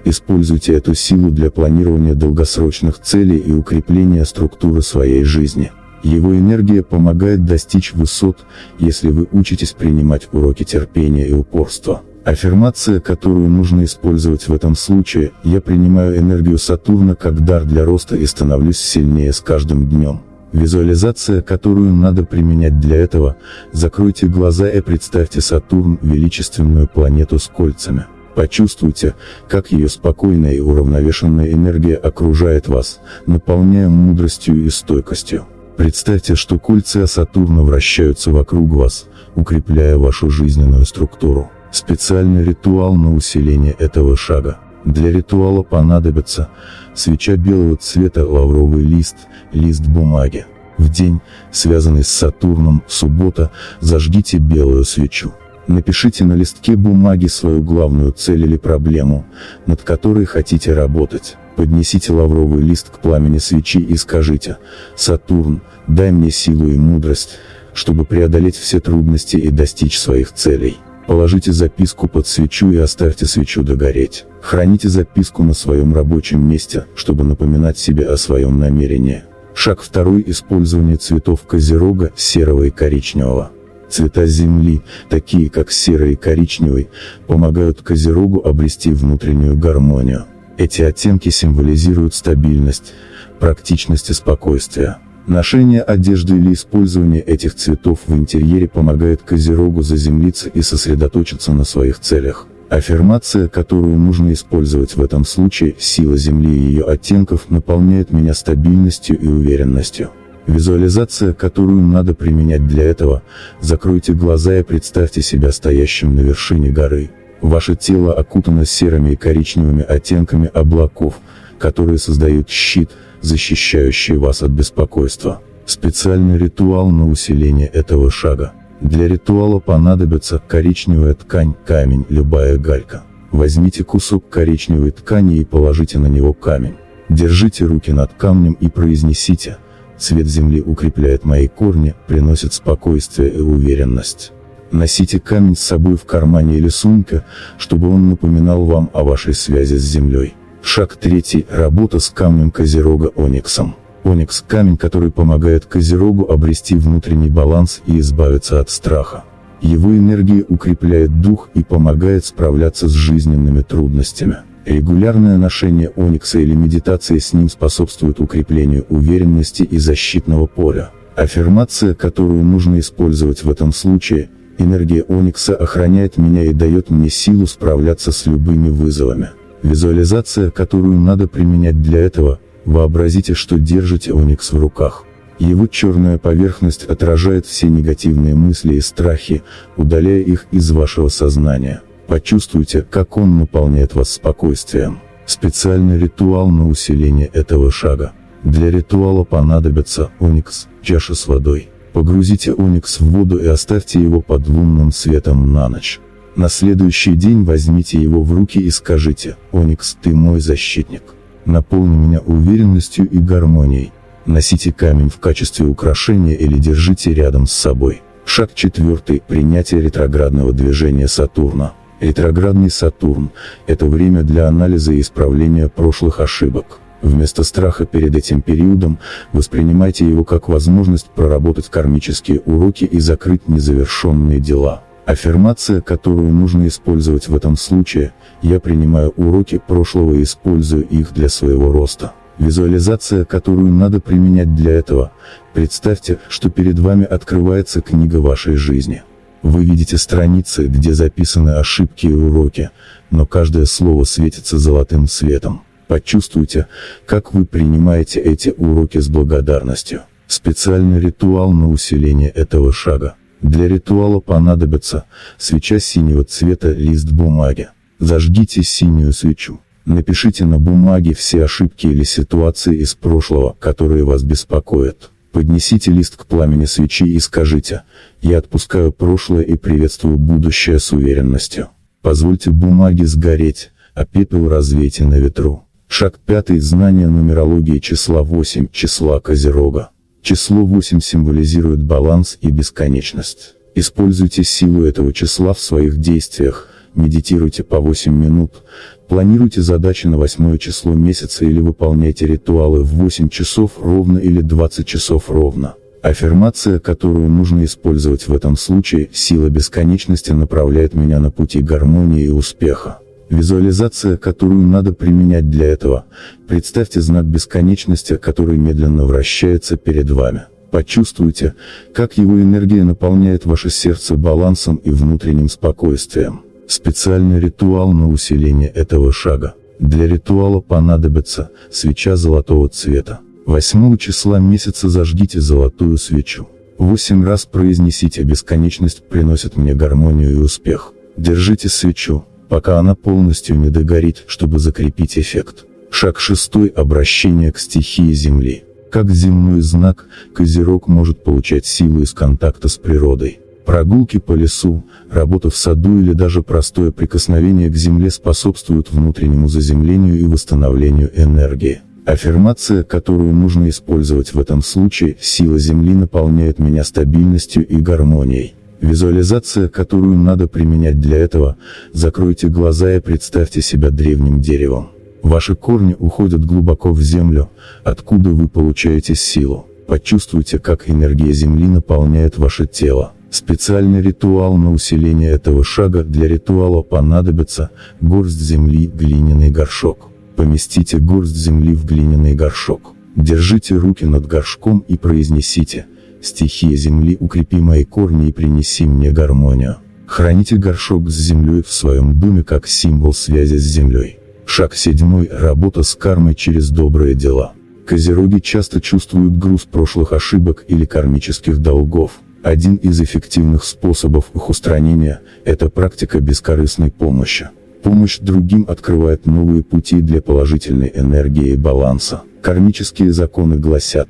используйте эту силу для планирования долгосрочных целей и укрепления структуры своей жизни. Его энергия помогает достичь высот, если вы учитесь принимать уроки терпения и упорства. Аффирмация, которую нужно использовать в этом случае: я принимаю энергию Сатурна как дар для роста и становлюсь сильнее с каждым днем. Визуализация, которую надо применять для этого: закройте глаза и представьте Сатурн, величественную планету с кольцами. Почувствуйте, как ее спокойная и уравновешенная энергия окружает вас, наполняя мудростью и стойкостью. Представьте, что кольца Сатурна вращаются вокруг вас, укрепляя вашу жизненную структуру. Специальный ритуал на усиление этого шага. Для ритуала понадобится свеча белого цвета, лавровый лист, лист бумаги. В день, связанный с Сатурном, суббота, зажгите белую свечу. Напишите на листке бумаги свою главную цель или проблему, над которой хотите работать. Поднесите лавровый лист к пламени свечи и скажите: «Сатурн, дай мне силу и мудрость, чтобы преодолеть все трудности и достичь своих целей». Положите записку под свечу и оставьте свечу догореть. Храните записку на своем рабочем месте, чтобы напоминать себе о своем намерении. Шаг 2. Использование цветов Козерога, серого и коричневого. Цвета Земли, такие как серый и коричневый, помогают Козерогу обрести внутреннюю гармонию. Эти оттенки символизируют стабильность, практичность и спокойствие. Ношение одежды или использование этих цветов в интерьере помогает Козерогу заземлиться и сосредоточиться на своих целях. Аффирмация, которую нужно использовать в этом случае: сила Земли и ее оттенков наполняет меня стабильностью и уверенностью. Визуализация, которую надо применять для этого: закройте глаза и представьте себя стоящим на вершине горы. Ваше тело окутано серыми и коричневыми оттенками облаков, которые создают щит, защищающий вас от беспокойства. Специальный ритуал на усиление этого шага. Для ритуала понадобится коричневая ткань, камень, любая галька. Возьмите кусок коричневой ткани и положите на него камень. Держите руки над камнем и произнесите: «Цвет земли укрепляет мои корни, приносит спокойствие и уверенность». Носите камень с собой в кармане или сумке, чтобы он напоминал вам о вашей связи с землей. Шаг 3. Работа с камнем Козерога ониксом. Оникс – камень, который помогает Козерогу обрести внутренний баланс и избавиться от страха. Его энергия укрепляет дух и помогает справляться с жизненными трудностями. Регулярное ношение оникса или медитация с ним способствует укреплению уверенности и защитного поля. Аффирмация, которую нужно использовать в этом случае: энергия оникса охраняет меня и дает мне силу справляться с любыми вызовами. Визуализация, которую надо применять для этого: вообразите, что держите оникс в руках. Его черная поверхность отражает все негативные мысли и страхи, удаляя их из вашего сознания. Почувствуйте, как он наполняет вас спокойствием. Специальный ритуал на усиление этого шага. Для ритуала понадобится оникс, чаша с водой. Погрузите оникс в воду и оставьте его под лунным светом на ночь. На следующий день возьмите его в руки и скажите: «Оникс, ты мой защитник. Наполни меня уверенностью и гармонией». Носите камень в качестве украшения или держите рядом с собой. Шаг 4. Принятие ретроградного движения Сатурна. Ретроградный Сатурн – это время для анализа и исправления прошлых ошибок. Вместо страха перед этим периодом, воспринимайте его как возможность проработать кармические уроки и закрыть незавершенные дела. Аффирмация, которую нужно использовать в этом случае: «Я принимаю уроки прошлого и использую их для своего роста». Визуализация, которую надо применять для этого: представьте, что перед вами открывается книга вашей жизни. Вы видите страницы, где записаны ошибки и уроки, но каждое слово светится золотым светом. Почувствуйте, как вы принимаете эти уроки с благодарностью. Специальный ритуал на усиление этого шага. Для ритуала понадобится свеча синего цвета, лист бумаги. Зажгите синюю свечу. Напишите на бумаге все ошибки или ситуации из прошлого, которые вас беспокоят. Поднесите лист к пламени свечи и скажите: «Я отпускаю прошлое и приветствую будущее с уверенностью». Позвольте бумаге сгореть, а пепел развейте на ветру. Шаг 5. Знание нумерологии числа 8, числа Козерога. Число 8 символизирует баланс и бесконечность. Используйте силу этого числа в своих действиях, медитируйте по 8 минут, планируйте задачи на 8 число месяца или выполняйте ритуалы в 8 часов ровно или 20 часов ровно. Аффирмация, которую нужно использовать в этом случае: сила бесконечности направляет меня на пути гармонии и успеха. Визуализация, которую надо применять для этого: представьте знак бесконечности, который медленно вращается перед вами. Почувствуйте, как его энергия наполняет ваше сердце балансом и внутренним спокойствием. Специальный ритуал на усиление этого шага. Для ритуала понадобится свеча золотого цвета. 8 числа месяца зажгите золотую свечу. 8 раз произнесите: «Бесконечность приносит мне гармонию и успех». Держите свечу, пока она полностью не догорит, чтобы закрепить эффект. Шаг 6. Обращение к стихии Земли. Как земной знак, Козерог может получать силу из контакта с природой. Прогулки по лесу, работа в саду или даже простое прикосновение к земле способствуют внутреннему заземлению и восстановлению энергии. Аффирмация, которую нужно использовать в этом случае: сила Земли наполняет меня стабильностью и гармонией. Визуализация, которую надо применять для этого: закройте глаза и представьте себя древним деревом. Ваши корни уходят глубоко в землю, откуда вы получаете силу. Почувствуйте, как энергия Земли наполняет ваше тело. Специальный ритуал на усиление этого шага: для ритуала понадобится горсть земли, глиняный горшок. Поместите горсть земли в глиняный горшок. Держите руки над горшком и произнесите: «Стихия земли, укрепи мои корни и принеси мне гармонию». Храните горшок с землей в своем доме как символ связи с землей. Шаг 7. Работа с кармой через добрые дела. Козероги часто чувствуют груз прошлых ошибок или кармических долгов. Один из эффективных способов их устранения – это практика бескорыстной помощи. Помощь другим открывает новые пути для положительной энергии и баланса. Кармические законы гласят: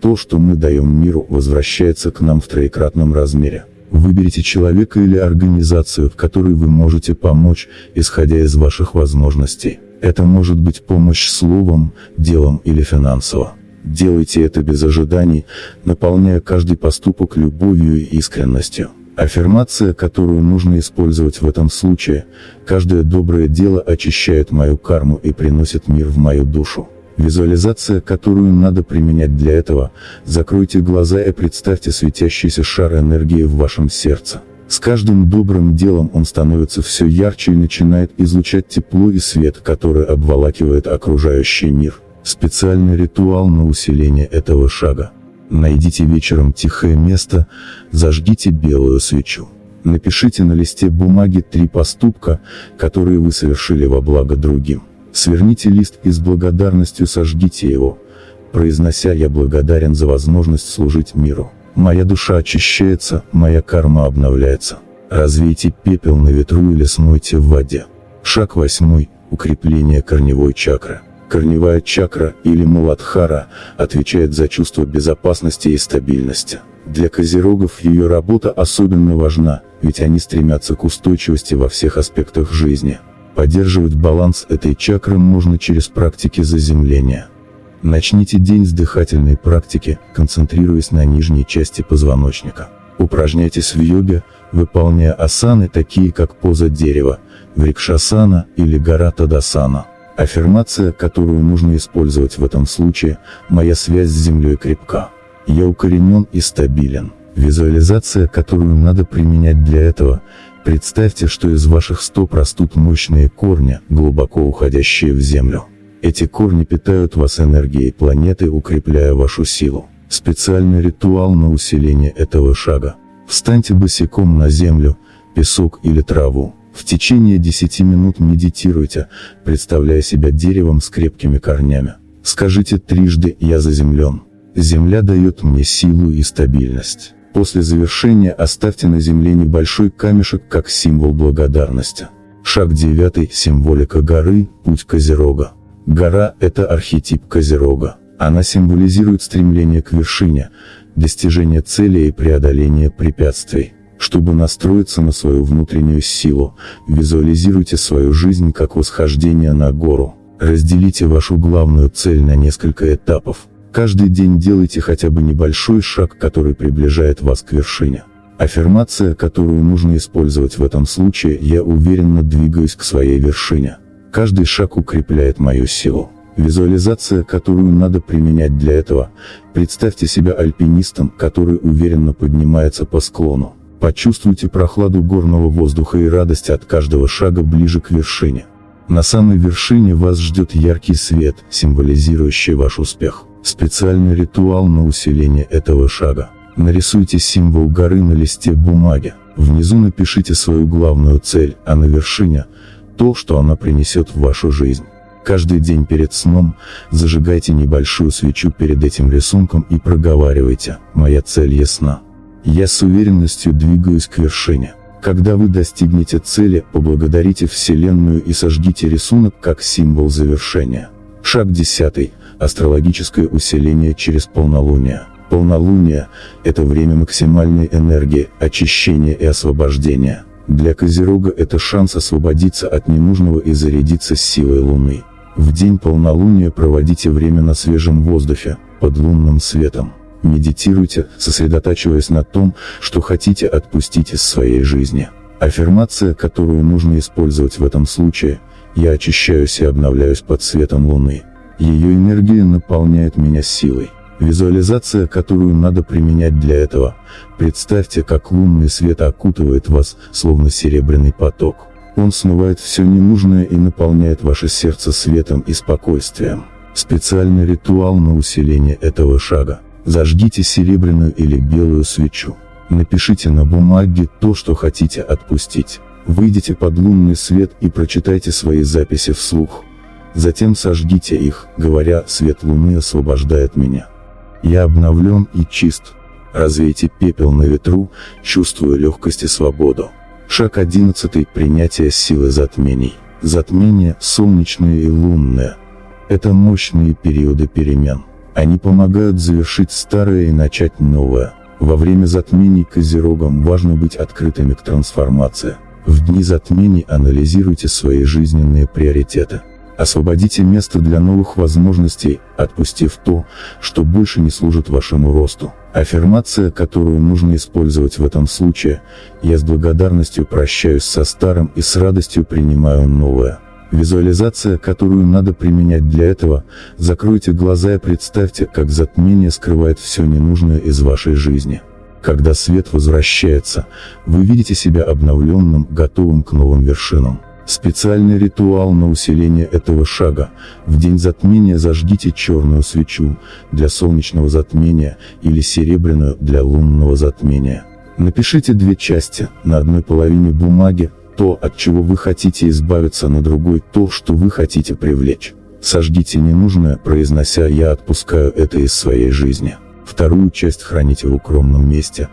то, что мы даем миру, возвращается к нам в троекратном размере. Выберите человека или организацию, в которой вы можете помочь, исходя из ваших возможностей. Это может быть помощь словом, делом или финансово. Делайте это без ожиданий, наполняя каждый поступок любовью и искренностью. Аффирмация, которую нужно использовать в этом случае: каждое доброе дело очищает мою карму и приносит мир в мою душу. Визуализация, которую надо применять для этого: закройте глаза и представьте светящийся шар энергии в вашем сердце. С каждым добрым делом он становится все ярче и начинает излучать тепло и свет, который обволакивает окружающий мир. Специальный ритуал на усиление этого шага: найдите вечером тихое место, зажгите белую свечу. Напишите на листе бумаги 3 поступка, которые вы совершили во благо другим. Сверните лист и с благодарностью сожгите его, произнося: «Я благодарен за возможность служить миру. Моя душа очищается, моя карма обновляется». Развейте пепел на ветру или смойте в воде. Шаг 8. Укрепление корневой чакры. Корневая чакра, или Муладхара, отвечает за чувство безопасности и стабильности. Для козерогов ее работа особенно важна, ведь они стремятся к устойчивости во всех аспектах жизни. Поддерживать баланс этой чакры можно через практики заземления. Начните день с дыхательной практики, концентрируясь на нижней части позвоночника. Упражняйтесь в йоге, выполняя асаны, такие как поза дерева, врикшасана или гора Тадасана. Аффирмация, которую нужно использовать в этом случае: моя связь с землей крепка. Я укоренен и стабилен. Визуализация, которую надо применять для этого: представьте, что из ваших стоп растут мощные корни, глубоко уходящие в землю. Эти корни питают вас энергией планеты, укрепляя вашу силу. Специальный ритуал на усиление этого шага: встаньте босиком на землю, песок или траву. В течение 10 минут медитируйте, представляя себя деревом с крепкими корнями. Скажите трижды: «Я заземлен. Земля дает мне силу и стабильность». После завершения оставьте на земле небольшой камешек как символ благодарности. Шаг 9. Символика горы, путь Козерога. Гора – это архетип Козерога. Она символизирует стремление к вершине, достижение цели и преодоление препятствий. Чтобы настроиться на свою внутреннюю силу, визуализируйте свою жизнь как восхождение на гору. Разделите вашу главную цель на несколько этапов. Каждый день делайте хотя бы небольшой шаг, который приближает вас к вершине. Аффирмация, которую нужно использовать в этом случае: я уверенно двигаюсь к своей вершине. Каждый шаг укрепляет мою силу. Визуализация, которую надо применять для этого: представьте себя альпинистом, который уверенно поднимается по склону. Почувствуйте прохладу горного воздуха и радость от каждого шага ближе к вершине. На самой вершине вас ждет яркий свет, символизирующий ваш успех. Специальный ритуал на усиление этого шага: нарисуйте символ горы на листе бумаги. Внизу напишите свою главную цель, а на вершине – то, что она принесет в вашу жизнь. Каждый день перед сном зажигайте небольшую свечу перед этим рисунком и проговаривайте: «Моя цель ясна. Я с уверенностью двигаюсь к вершине». Когда вы достигнете цели, поблагодарите Вселенную и сожгите рисунок как символ завершения. Шаг 10. Астрологическое усиление через полнолуние. Полнолуние – это время максимальной энергии, очищения и освобождения. Для Козерога это шанс освободиться от ненужного и зарядиться силой Луны. В день полнолуния проводите время на свежем воздухе, под лунным светом. Медитируйте, сосредотачиваясь на том, что хотите отпустить из своей жизни. Аффирмация, которую нужно использовать в этом случае: «Я очищаюсь и обновляюсь под светом Луны. Ее энергия наполняет меня силой». Визуализация, которую надо применять для этого: представьте, как лунный свет окутывает вас, словно серебряный поток. Он смывает все ненужное и наполняет ваше сердце светом и спокойствием. Специальный ритуал на усиление этого шага. Зажгите серебряную или белую свечу. Напишите на бумаге то, что хотите отпустить. Выйдите под лунный свет и прочитайте свои записи вслух. Затем сожгите их, говоря: «Свет Луны освобождает меня. Я обновлен и чист». Развейте пепел на ветру, чувствуя легкость и свободу. Шаг 11. Принятие силы затмений. Затмения, солнечные и лунные, это мощные периоды перемен. Они помогают завершить старое и начать новое. Во время затмений Козерогам важно быть открытыми к трансформации. В дни затмений анализируйте свои жизненные приоритеты. Освободите место для новых возможностей, отпустив то, что больше не служит вашему росту. Аффирмация, которую нужно использовать в этом случае: «Я с благодарностью прощаюсь со старым и с радостью принимаю новое». Визуализация, которую надо применять для этого: закройте глаза и представьте, как затмение скрывает все ненужное из вашей жизни. Когда свет возвращается, вы видите себя обновленным, готовым к новым вершинам. Специальный ритуал на усиление этого шага: в день затмения зажгите черную свечу для солнечного затмения или серебряную для лунного затмения. Напишите две части: на одной половине бумаги то, от чего вы хотите избавиться, на другой то, что вы хотите привлечь. Сожгите ненужное, произнося: «Я отпускаю это из своей жизни». Вторую часть храните в укромном месте,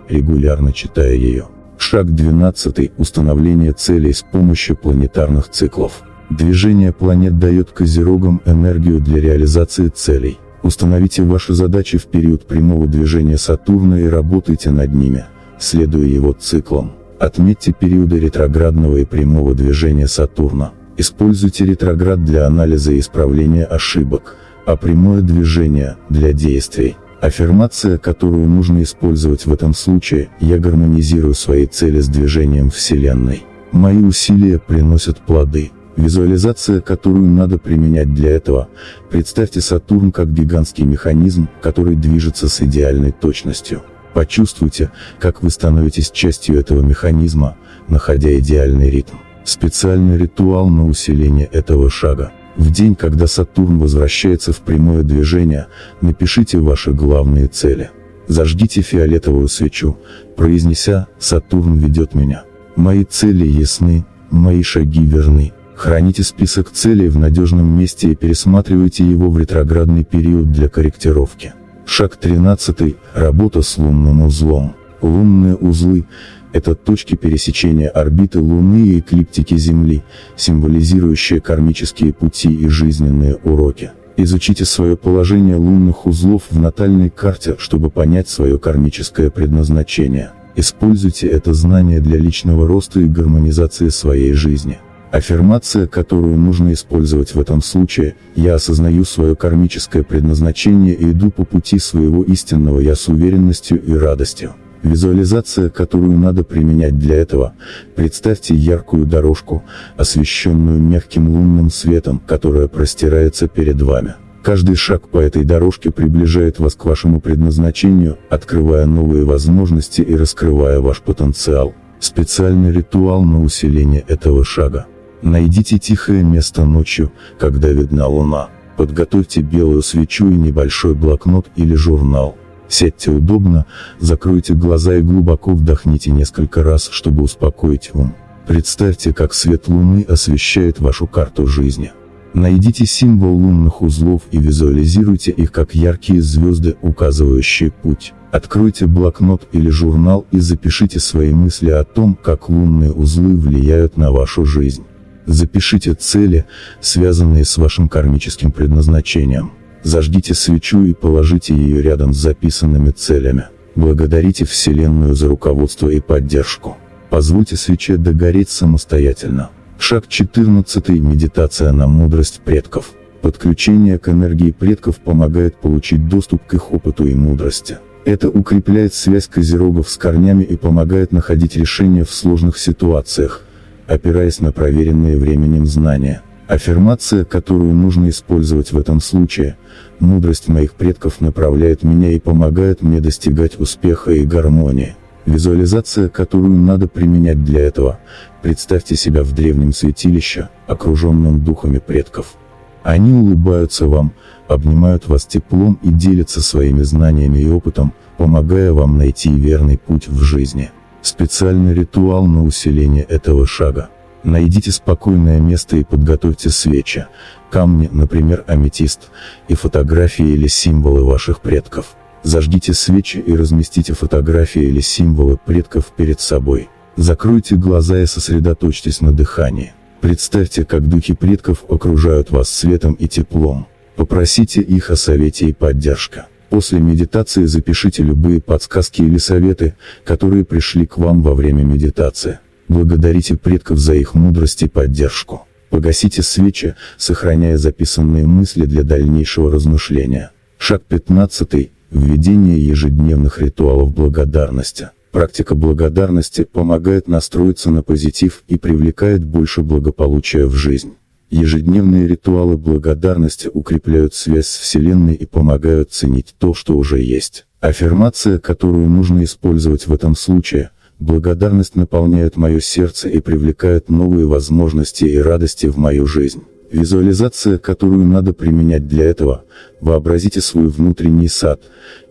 регулярно читая ее. Шаг 12. Установление целей с помощью планетарных циклов. Движение планет дает Козерогам энергию для реализации целей. Установите ваши задачи в период прямого движения Сатурна и работайте над ними, следуя его циклам. Отметьте периоды ретроградного и прямого движения Сатурна. Используйте ретроград для анализа и исправления ошибок, а прямое движение – для действий. Аффирмация, которую нужно использовать в этом случае: «Я гармонизирую свои цели с движением Вселенной. Мои усилия приносят плоды». Визуализация, которую надо применять для этого: представьте Сатурн как гигантский механизм, который движется с идеальной точностью. Почувствуйте, как вы становитесь частью этого механизма, находя идеальный ритм. Специальный ритуал на усиление этого шага: в день, когда Сатурн возвращается в прямое движение, напишите ваши главные цели. Зажгите фиолетовую свечу, произнеся: «Сатурн ведет меня. Мои цели ясны, мои шаги верны». Храните список целей в надежном месте и пересматривайте его в ретроградный период для корректировки. Шаг 13. Работа с лунным узлом. Лунные узлы – это точки пересечения орбиты Луны и эклиптики Земли, символизирующие кармические пути и жизненные уроки. Изучите свое положение лунных узлов в натальной карте, чтобы понять свое кармическое предназначение. Используйте это знание для личного роста и гармонизации своей жизни. Аффирмация, которую нужно использовать в этом случае: «Я осознаю свое кармическое предназначение и иду по пути своего истинного Я с уверенностью и радостью». Визуализация, которую надо применять для этого: представьте яркую дорожку, освещенную мягким лунным светом, которая простирается перед вами. Каждый шаг по этой дорожке приближает вас к вашему предназначению, открывая новые возможности и раскрывая ваш потенциал. Специальный ритуал на усиление этого шага: найдите тихое место ночью, когда видна луна. Подготовьте белую свечу и небольшой блокнот или журнал. Сядьте удобно, закройте глаза и глубоко вдохните несколько раз, чтобы успокоить ум. Представьте, как свет Луны освещает вашу карту жизни. Найдите символ лунных узлов и визуализируйте их как яркие звезды, указывающие путь. Откройте блокнот или журнал и запишите свои мысли о том, как лунные узлы влияют на вашу жизнь. Запишите цели, связанные с вашим кармическим предназначением. Зажгите свечу и положите ее рядом с записанными целями. Благодарите Вселенную за руководство и поддержку. Позвольте свече догореть самостоятельно. Шаг 14. Медитация на мудрость предков. Подключение к энергии предков помогает получить доступ к их опыту и мудрости. Это укрепляет связь козерогов с корнями и помогает находить решения в сложных ситуациях, опираясь на проверенные временем знания. Аффирмация, которую нужно использовать в этом случае: мудрость моих предков направляет меня и помогает мне достигать успеха и гармонии. Визуализация, которую надо применять для этого: представьте себя в древнем святилище, окруженном духами предков. Они улыбаются вам, обнимают вас теплом и делятся своими знаниями и опытом, помогая вам найти верный путь в жизни. Специальный ритуал на усиление этого шага. Найдите спокойное место и подготовьте свечи, камни, например, аметист, и фотографии или символы ваших предков. Зажгите свечи и разместите фотографии или символы предков перед собой. Закройте глаза и сосредоточьтесь на дыхании. Представьте, как духи предков окружают вас светом и теплом. Попросите их о совете и поддержке. После медитации запишите любые подсказки или советы, которые пришли к вам во время медитации. Благодарите предков за их мудрость и поддержку. Погасите свечи, сохраняя записанные мысли для дальнейшего размышления. Шаг 15. Введение ежедневных ритуалов благодарности. Практика благодарности помогает настроиться на позитив и привлекает больше благополучия в жизнь. Ежедневные ритуалы благодарности укрепляют связь с Вселенной и помогают ценить то, что уже есть. Аффирмация, которую нужно использовать в этом случае: благодарность наполняет мое сердце и привлекает новые возможности и радости в мою жизнь. Визуализация, которую надо применять для этого: вообразите свой внутренний сад,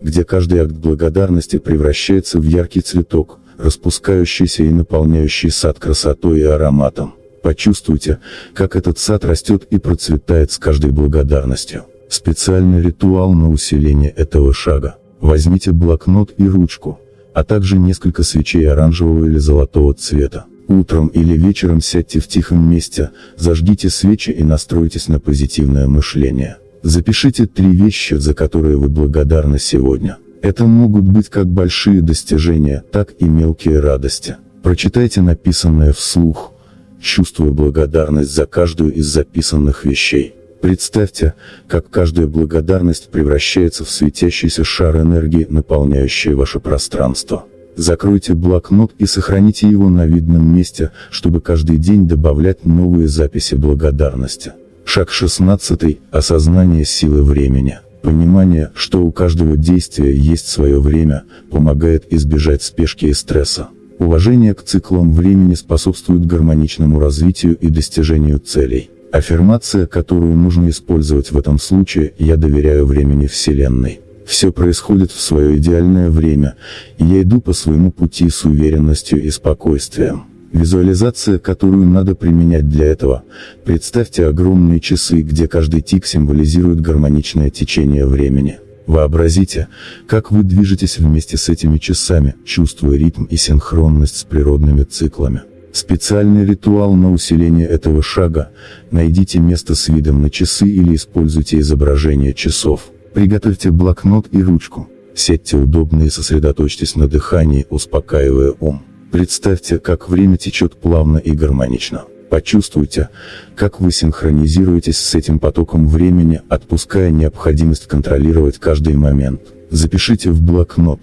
где каждый акт благодарности превращается в яркий цветок, распускающийся и наполняющий сад красотой и ароматом. Почувствуйте, как этот сад растет и процветает с каждой благодарностью. Специальный ритуал на усиление этого шага. Возьмите блокнот и ручку, а также несколько свечей оранжевого или золотого цвета. Утром или вечером сядьте в тихом месте, зажгите свечи и настройтесь на позитивное мышление. Запишите 3 вещи, за которые вы благодарны сегодня. Это могут быть как большие достижения, так и мелкие радости. Прочитайте написанное вслух, чувствуя благодарность за каждую из записанных вещей. Представьте, как каждая благодарность превращается в светящийся шар энергии, наполняющий ваше пространство. Закройте блокнот и сохраните его на видном месте, чтобы каждый день добавлять новые записи благодарности. Шаг 16. Осознание силы времени. Понимание, что у каждого действия есть свое время, помогает избежать спешки и стресса. Уважение к циклам времени способствует гармоничному развитию и достижению целей. Аффирмация, которую нужно использовать в этом случае: я доверяю времени Вселенной. Все происходит в свое идеальное время, и я иду по своему пути с уверенностью и спокойствием. Визуализация, которую надо применять для этого: представьте огромные часы, где каждый тик символизирует гармоничное течение времени. Вообразите, как вы движетесь вместе с этими часами, чувствуя ритм и синхронность с природными циклами. Специальный ритуал на усиление этого шага: найдите место с видом на часы или используйте изображение часов. Приготовьте блокнот и ручку. Сядьте удобно и сосредоточьтесь на дыхании, успокаивая ум. Представьте, как время течет плавно и гармонично. Почувствуйте, как вы синхронизируетесь с этим потоком времени, отпуская необходимость контролировать каждый момент. Запишите в блокнот,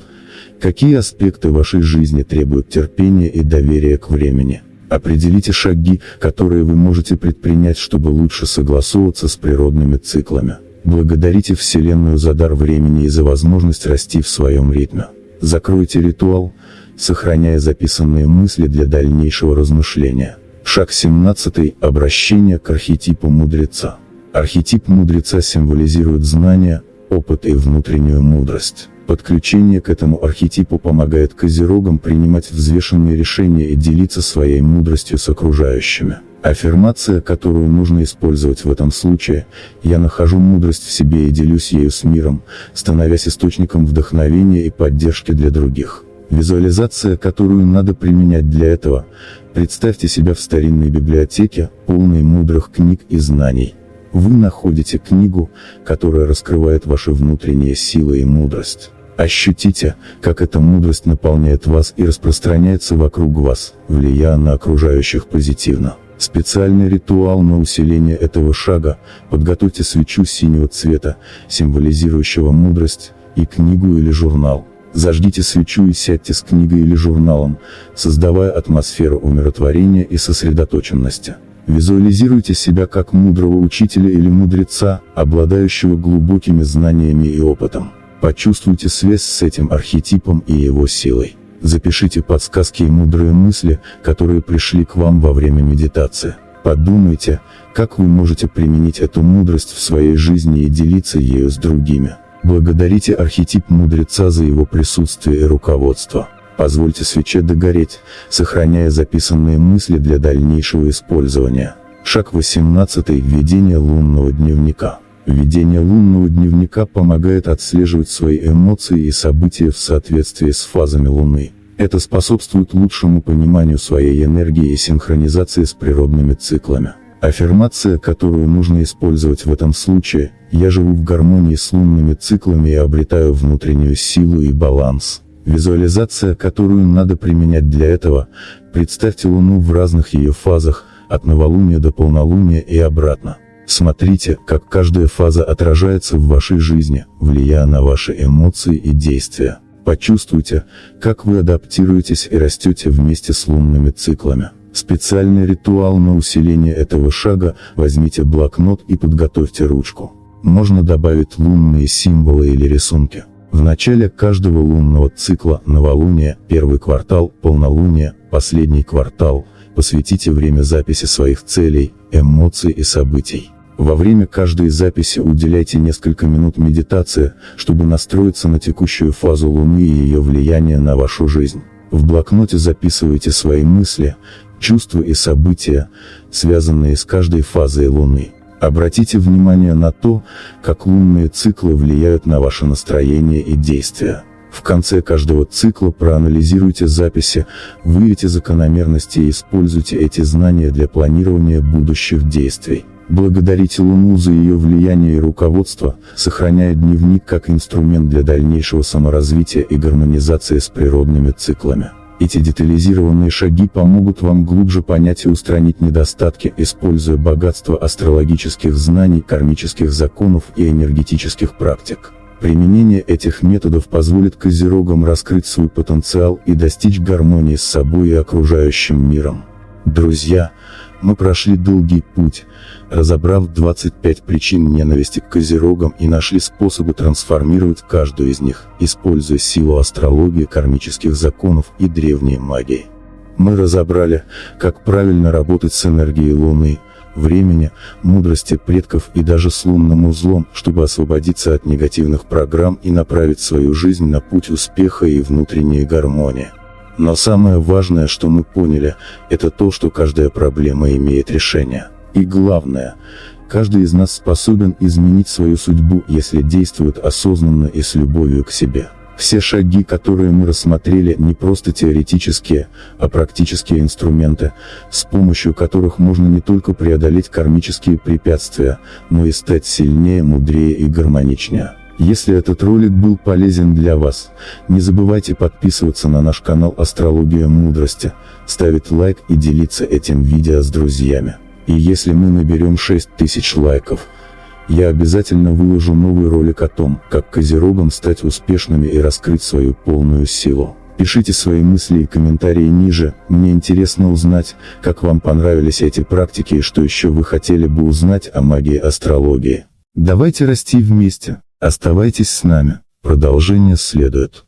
какие аспекты вашей жизни требуют терпения и доверия к времени. Определите шаги, которые вы можете предпринять, чтобы лучше согласовываться с природными циклами. Благодарите Вселенную за дар времени и за возможность расти в своем ритме. Закройте ритуал, сохраняя записанные мысли для дальнейшего размышления. Шаг 17. Обращение к архетипу мудреца. Архетип мудреца символизирует знания, опыт и внутреннюю мудрость. Подключение к этому архетипу помогает козерогам принимать взвешенные решения и делиться своей мудростью с окружающими. Аффирмация, которую нужно использовать в этом случае: я нахожу мудрость в себе и делюсь ею с миром, становясь источником вдохновения и поддержки для других. Визуализация, которую надо применять для этого: представьте себя в старинной библиотеке, полной мудрых книг и знаний. Вы находите книгу, которая раскрывает ваши внутренние силы и мудрость. Ощутите, как эта мудрость наполняет вас и распространяется вокруг вас, влияя на окружающих позитивно. Специальный ритуал на усиление этого шага: подготовьте свечу синего цвета, символизирующего мудрость, и книгу или журнал. Зажгите свечу и сядьте с книгой или журналом, создавая атмосферу умиротворения и сосредоточенности. Визуализируйте себя как мудрого учителя или мудреца, обладающего глубокими знаниями и опытом. Почувствуйте связь с этим архетипом и его силой. Запишите подсказки и мудрые мысли, которые пришли к вам во время медитации. Подумайте, как вы можете применить эту мудрость в своей жизни и делиться ею с другими. Благодарите архетип мудреца за его присутствие и руководство. Позвольте свече догореть, сохраняя записанные мысли для дальнейшего использования. Шаг 18. Ведение лунного дневника. Ведение лунного дневника помогает отслеживать свои эмоции и события в соответствии с фазами Луны. Это способствует лучшему пониманию своей энергии и синхронизации с природными циклами. Аффирмация, которую нужно использовать в этом случае: «Я живу в гармонии с лунными циклами и обретаю внутреннюю силу и баланс». Визуализация, которую надо применять для этого: представьте Луну в разных ее фазах, от новолуния до полнолуния и обратно. Смотрите, как каждая фаза отражается в вашей жизни, влияя на ваши эмоции и действия. Почувствуйте, как вы адаптируетесь и растете вместе с лунными циклами. Специальный ритуал на усиление этого шага: возьмите блокнот и подготовьте ручку. Можно добавить лунные символы или рисунки. В начале каждого лунного цикла: новолуние, первый квартал, полнолуние, последний квартал — посвятите время записи своих целей, эмоций и событий. Во время каждой записи уделяйте несколько минут медитации, чтобы настроиться на текущую фазу Луны и ее влияние на вашу жизнь. В блокноте записывайте свои мысли, чувства и события, связанные с каждой фазой Луны. Обратите внимание на то, как лунные циклы влияют на ваше настроение и действия. В конце каждого цикла проанализируйте записи, выявите закономерности и используйте эти знания для планирования будущих действий. Благодарите Луну за ее влияние и руководство, сохраняя дневник как инструмент для дальнейшего саморазвития и гармонизации с природными циклами. Эти детализированные шаги помогут вам глубже понять и устранить недостатки, используя богатство астрологических знаний, кармических законов и энергетических практик. Применение этих методов позволит козерогам раскрыть свой потенциал и достичь гармонии с собой и окружающим миром. Друзья, мы прошли долгий путь, разобрав 25 причин ненависти к козерогам и нашли способы трансформировать каждую из них, используя силу астрологии, кармических законов и древней магии. Мы разобрали, как правильно работать с энергией Луны, времени, мудрости предков и даже с лунным узлом, чтобы освободиться от негативных программ и направить свою жизнь на путь успеха и внутренней гармонии. Но самое важное, что мы поняли, это то, что каждая проблема имеет решение. И главное, каждый из нас способен изменить свою судьбу, если действует осознанно и с любовью к себе. Все шаги, которые мы рассмотрели, не просто теоретические, а практические инструменты, с помощью которых можно не только преодолеть кармические препятствия, но и стать сильнее, мудрее и гармоничнее. Если этот ролик был полезен для вас, не забывайте подписываться на наш канал «Астрология мудрости», ставить лайк и делиться этим видео с друзьями. И если мы наберем 6000 лайков, я обязательно выложу новый ролик о том, как козерогам стать успешными и раскрыть свою полную силу. Пишите свои мысли и комментарии ниже, мне интересно узнать, как вам понравились эти практики и что еще вы хотели бы узнать о магии астрологии. Давайте расти вместе, оставайтесь с нами, продолжение следует.